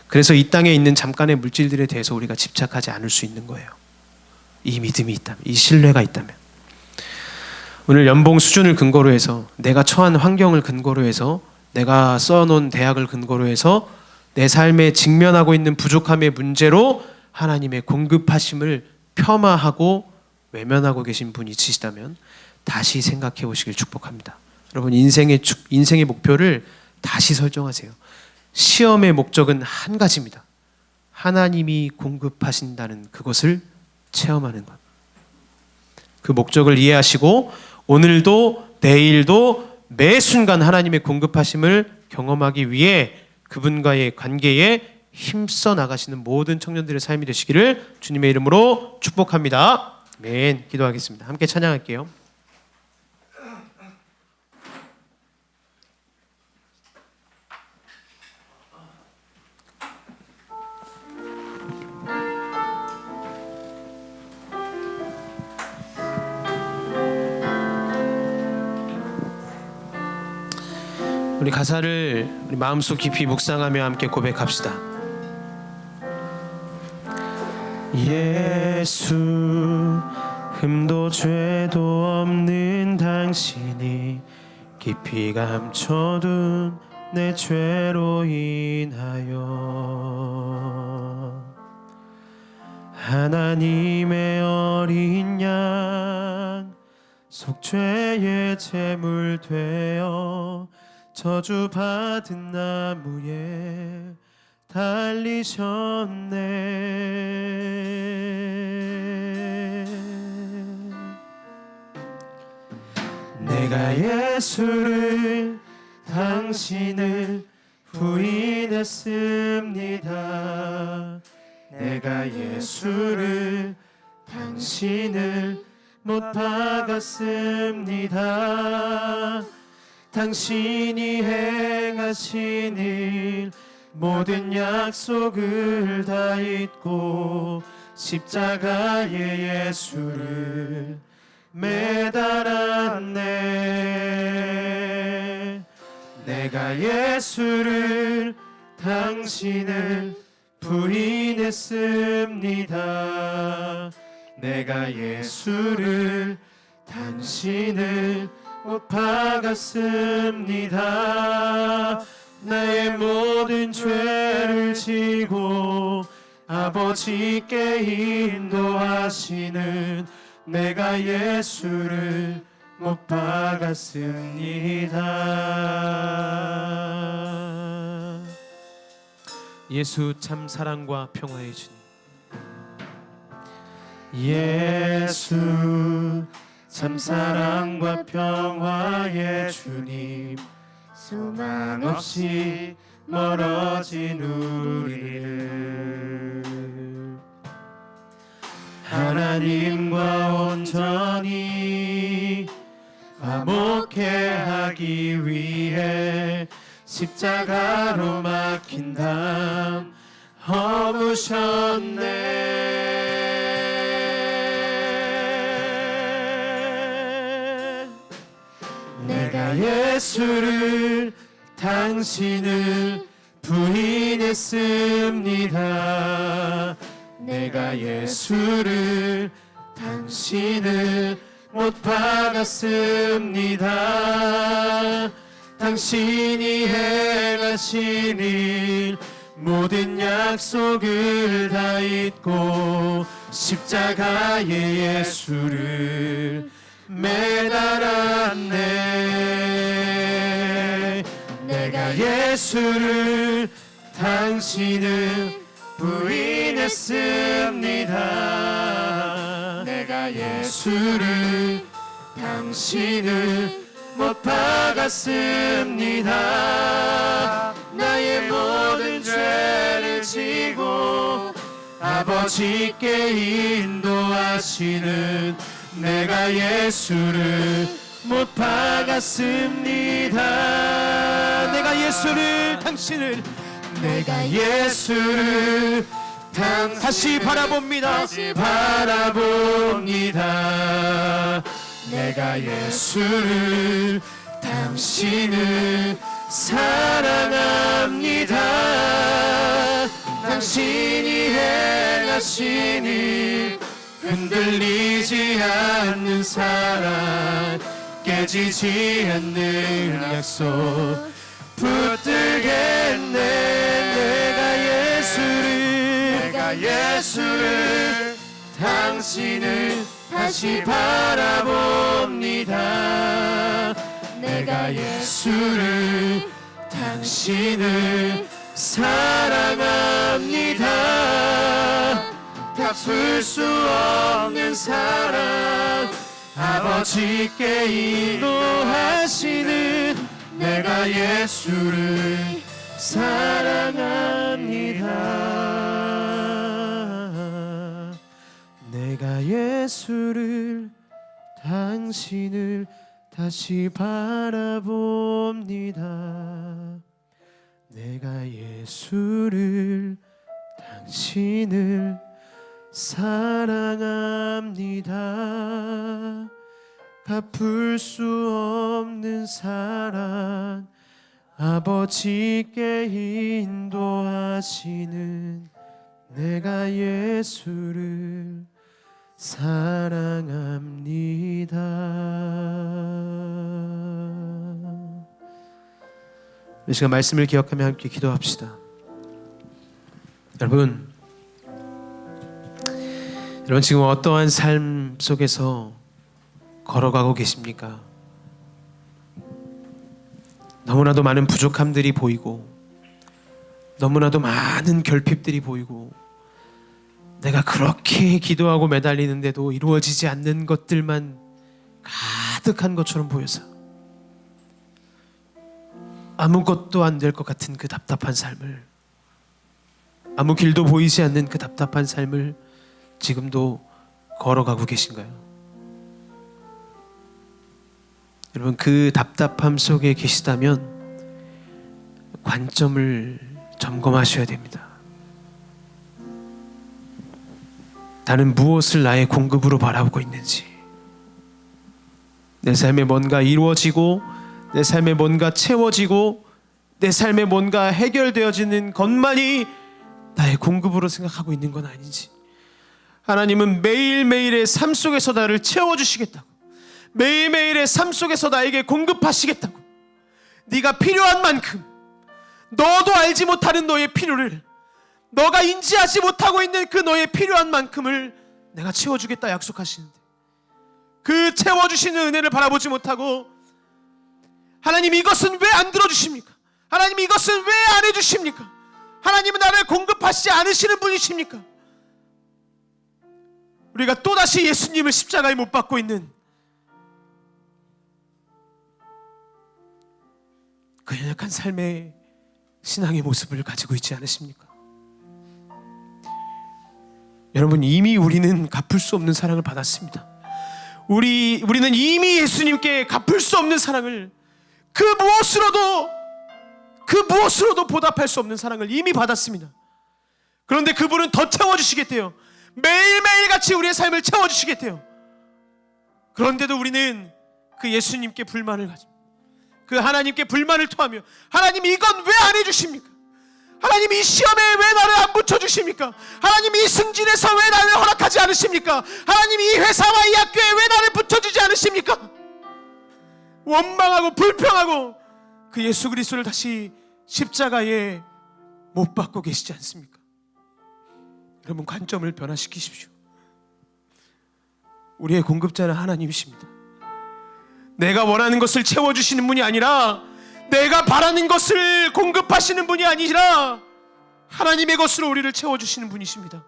그래서 이 땅에 있는 잠깐의 물질들에 대해서 우리가 집착하지 않을 수 있는 거예요. 이 믿음이 있다면, 이 신뢰가 있다면. 오늘 연봉 수준을 근거로 해서, 내가 처한 환경을 근거로 해서, 내가 써놓은 대학을 근거로 해서 내 삶에 직면하고 있는 부족함의 문제로 하나님의 공급하심을 폄하하고 외면하고 계신 분이 있으시다면 다시 생각해 보시길 축복합니다. 여러분, 인생의 목표를 다시 설정하세요. 시험의 목적은 한 가지입니다. 하나님이 공급하신다는 그것을 체험하는 것. 그 목적을 이해하시고 오늘도 내일도 매 순간 하나님의 공급하심을 경험하기 위해 그분과의 관계에 힘써 나가시는 모든 청년들의 삶이 되시기를 주님의 이름으로 축복합니다. 아멘. 기도하겠습니다. 함께 찬양할게요. 우리 가사를 우리 마음속 깊이 묵상하며 함께 고백합시다. 예수, 흠도 죄도 없는 당신이 깊이 감춰둔 내 죄로 인하여 하나님의 어린 양 속죄의 제물 되어 저주받은 나무에 달리셨네. 내가 예수를 당신을 부인했습니다. 내가 예수를 당신을 못 박았습니다. 당신이 행하신 일 모든 약속을 다 잊고 십자가에 예수를 매달았네. 내가 예수를 당신을 부인했습니다. 내가 예수를 당신을 못 박았습니다. 나의 모든 죄를 지고 아버지께 인도하시는 내가 예수를 못 박았습니다. 예수 참 사랑과 평화의 주님, 예수 참 사랑과 평화의 주님, 소망 없이 멀어진 우리를 하나님과 온전히 화목해 하기 위해 십자가로 막힌 담 허무셨네. 내가 예수를 당신을 부인했습니다. 내가 예수를 당신을 못 박았습니다. 당신이 행하신 일 모든 약속을 다 잊고 십자가에 예수를 매달았네. 내가 예수를 당신을 부인했습니다. 내가 예수를 당신을 못 박았습니다. 나의 모든 죄를 지고 아버지께 인도하시는 내가 예수를 못 박았습니다. 내가 예수를 당신을 내가 예수를 다시 바라봅니다. 내가 예수를 당신을 사랑합니다. 당신이 행하신 일 흔들리지 않는 사랑 깨지지 않는 약속 붙들겠네. 내가 예수를 당신을 다시 바라봅니다. 내가 예수를 당신을 사랑합니다. 갚을 수 없는 사랑 아버지께 인도하시는 내가 예수를 사랑합니다. 내가 예수를 당신을 다시 바라봅니다. 내가 예수를 당신을 사랑합니다. 갚을 수 없는 사랑 아버지께 인도하시는 내가 예수를 사랑합니다. 이 시간 말씀을 기억하며 함께 기도합시다. 여러분 지금 어떠한 삶 속에서 걸어가고 계십니까? 너무나도 많은 부족함들이 보이고 너무나도 많은 결핍들이 보이고 내가 그렇게 기도하고 매달리는데도 이루어지지 않는 것들만 가득한 것처럼 보여서 아무것도 안 될 것 같은 그 답답한 삶을, 아무 길도 보이지 않는 그 답답한 삶을 지금도 걸어가고 계신가요? 여러분 그 답답함 속에 계시다면 관점을 점검하셔야 됩니다. 나는 무엇을 나의 공급으로 바라보고 있는지, 내 삶에 뭔가 이루어지고 내 삶에 뭔가 채워지고 내 삶에 뭔가 해결되어지는 것만이 나의 공급으로 생각하고 있는 건 아닌지, 하나님은 매일매일의 삶 속에서 나를 채워주시겠다고, 매일매일의 삶 속에서 나에게 공급하시겠다고, 네가 필요한 만큼, 너도 알지 못하는 너의 필요를, 너가 인지하지 못하고 있는 그 너의 필요한 만큼을 내가 채워주겠다 약속하시는데, 그 채워주시는 은혜를 바라보지 못하고 하나님 이것은 왜 안 들어주십니까? 하나님 이것은 왜 안 해주십니까? 하나님은 나를 공급하시지 않으시는 분이십니까? 우리가 또다시 예수님을 십자가에 못 박고 있는 그 연약한 삶의 신앙의 모습을 가지고 있지 않으십니까? 여러분 이미 우리는 갚을 수 없는 사랑을 받았습니다. 우리는 이미 예수님께 갚을 수 없는 사랑을, 그 무엇으로도 보답할 수 없는 사랑을 이미 받았습니다. 그런데 그분은 더 채워주시겠대요. 매일매일 같이 우리의 삶을 채워주시겠대요. 그런데도 우리는 그 예수님께 불만을 가집니다. 그 하나님께 불만을 토하며, 하나님 이건 왜 안 해주십니까? 하나님 이 시험에 왜 나를 안 붙여주십니까? 하나님 이 승진에서 왜 나를 허락하지 않으십니까? 하나님 이 회사와 이 학교에 왜 나를 붙여주지 않으십니까? 원망하고 불평하고 그 예수 그리스도를 다시 십자가에 못 박고 계시지 않습니까? 여러분 관점을 변화시키십시오. 우리의 공급자는 하나님이십니다. 내가 원하는 것을 채워주시는 분이 아니라, 내가 바라는 것을 공급하시는 분이 아니라 하나님의 것으로 우리를 채워주시는 분이십니다.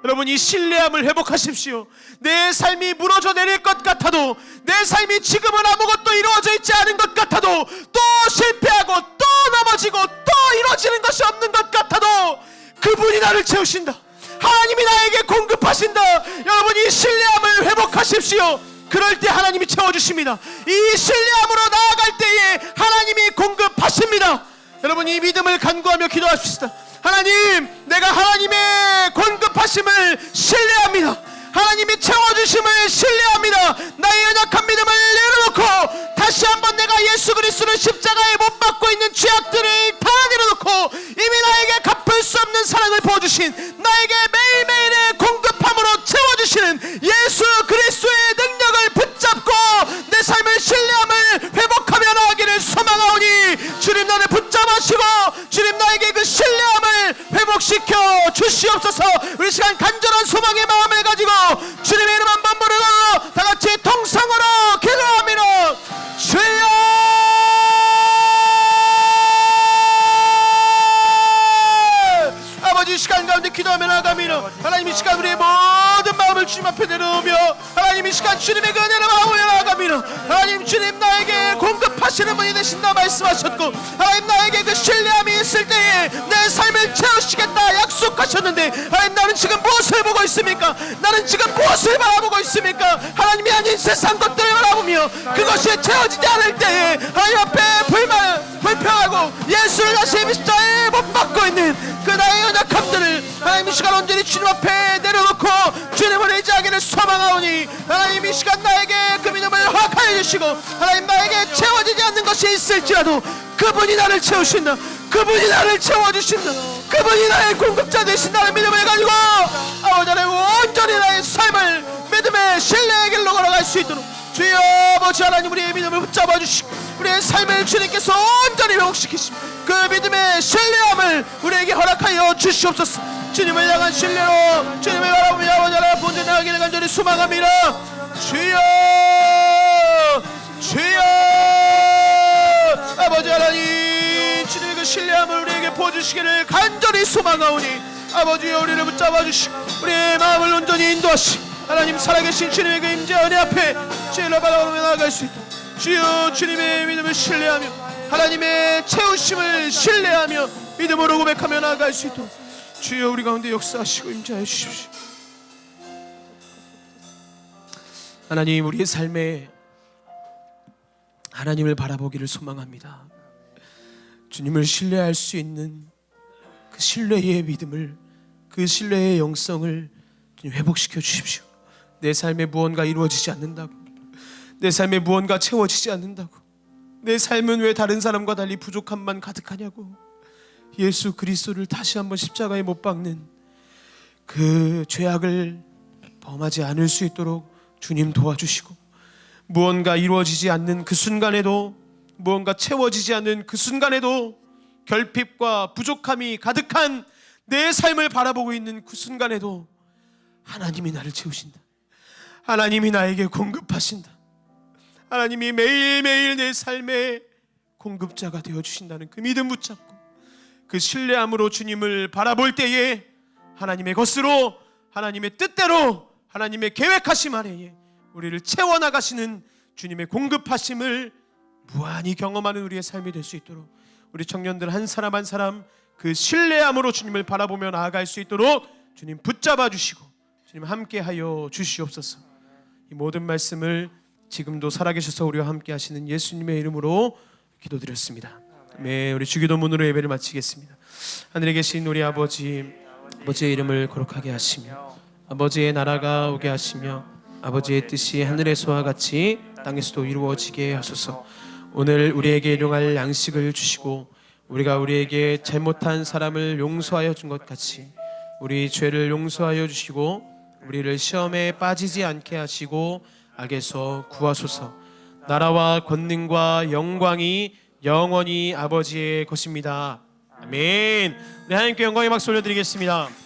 여러분 이 신뢰함을 회복하십시오. 내 삶이 무너져 내릴 것 같아도, 내 삶이 지금은 아무것도 이루어져 있지 않은 것 같아도, 또 실패하고 또 넘어지고 또 이루어지는 것이 없는 것 같아도 그분이 나를 채우신다. 하나님이 나에게 공급하신다. 여러분 이 신뢰함을 회복하십시오. 그럴 때 하나님이 채워주십니다. 이 신뢰함으로 나아갈 때에 하나님이 공급하십니다. 여러분 이 믿음을 간구하며 기도하십시다. 하나님, 내가 하나님의 공급하심을 신뢰합니다. 하나님이 채워주심을 신뢰합니다. 나의 연약한 믿음을 내려놓고 다시 한번 내가 예수 그리스도를 십자가에 못 박고 있는 죄악들을 다 내려놓고 이미 나에게 갚을 수 없는 사랑을 부어주신, 나에게 매일매일의 공급함으로 채워주시는 예수 그리스도의 능력을 붙잡고 내 삶의 신뢰함을 회복하며 나가기를 소망하오니, 주님 나를 붙잡으시고 주님 나에게 그 신뢰함을 회복시켜 주시옵소서. 우리 시간 간절한 소망의 마음을 가지고 주님의 이름 한번 부르고 다같이 통성으로 기도합니다. 주여, 아버지 이 시간 가운데 기도하며 나아갑니다. 하나님 이 시간 우리의 모든 마음을 주님 앞에 내려오며, 하나님 이 시간 주님의 그 은혜를 마음으로 나아갑니다. 하나님 주님 나에게 공급하시는 분이 되신다 말씀하셨고, 하나님 나에게 그 신뢰함이 있을 때에 내 삶을 채우시겠다 약속하셨는데, 하나님 나는 지금 무엇을 보고 있습니까? 나는 지금 무엇을 바라보고 있습니까? 하나님이 아닌 세상 것들을 바라보며 그것이 채워지지 않을 때에 하나님 앞에 불평하고 예수를 다시 십자가에 못 박고 있는 그 나의 연약함들을 하나님 이 시간 온전히 주님 앞에 내려놓고 주님을 의지하기를 소망하오니, 하나님 이 시간 나에게 그 믿음을 허락하여 주시고, 하나님 나에게 채워지지 않는 것이 있을지라도 그 그분이 나를 채우신다. 그분이 나를 채워주신다. 그분이 나의 공급자 되신다는 믿음을 가지고 아버지 하나님 온전히 나의 삶을 믿음의 신뢰의 길로 걸어갈 수 있도록 주여 아버지 하나님 우리의 믿음을 붙잡아 주시고 우리의 삶을 주님께서 온전히 회복시키시고 그 믿음의 신뢰함을 우리에게 허락하여 주시옵소서. 주님을 향한 신뢰로 주님을 바라보며 아버지 하나님 본전 나가기를 간절히 소망합니다. 주여 주여 아버지 하나님 주님의 그 신뢰함을 우리에게 보여주시기를 간절히 소망하오니 아버지여 우리를 붙잡아 주시고 우리의 마음을 온전히 인도하시고 하나님 살아계신 주님의 그 임재 은혜 앞에 주의를 바라보며 나아갈 수 있도록 주여 주님의 믿음을 신뢰하며 하나님의 채우심을 신뢰하며 믿음으로 고백하며 나아갈 수 있도록 주여 우리 가운데 역사하시고 임재하여 주십시오. 하나님 우리의 삶에 하나님을 바라보기를 소망합니다. 주님을 신뢰할 수 있는 그 신뢰의 믿음을 그 신뢰의 영성을 주님 회복시켜 주십시오. 내 삶에 무언가 이루어지지 않는다고 내 삶에 무언가 채워지지 않는다고 내 삶은 왜 다른 사람과 달리 부족함만 가득하냐고 예수 그리스도를 다시 한번 십자가에 못 박는 그 죄악을 범하지 않을 수 있도록 주님 도와주시고 무언가 이루어지지 않는 그 순간에도 무언가 채워지지 않는 그 순간에도 결핍과 부족함이 가득한 내 삶을 바라보고 있는 그 순간에도 하나님이 나를 채우신다. 하나님이 나에게 공급하신다. 하나님이 매일매일 내 삶의 공급자가 되어주신다는 그 믿음 붙잡고 그 신뢰함으로 주님을 바라볼 때에 하나님의 것으로 하나님의 뜻대로 하나님의 계획하심 아래에 우리를 채워나가시는 주님의 공급하심을 무한히 경험하는 우리의 삶이 될 수 있도록 우리 청년들 한 사람 한 사람 그 신뢰함으로 주님을 바라보며 나아갈 수 있도록 주님 붙잡아 주시고 주님 함께하여 주시옵소서. 이 모든 말씀을 지금도 살아계셔서 우리와 함께 하시는 예수님의 이름으로 기도드렸습니다. 네, 우리 주기도문으로 예배를 마치겠습니다. 하늘에 계신 우리 아버지, 아버지의 이름을 거룩하게 하시며 아버지의 나라가 오게 하시며 아버지의 뜻이 하늘에서와 같이 땅에서도 이루어지게 하소서. 오늘 우리에게 일용할 양식을 주시고 우리가 우리에게 잘못한 사람을 용서하여 준 것 같이 우리 죄를 용서하여 주시고 우리를 시험에 빠지지 않게 하시고 악에서 구하소서. 나라와 권능과 영광이 영원히 아버지의 것입니다. 아멘. 우리 하나님께 영광의 박수 올려드리겠습니다.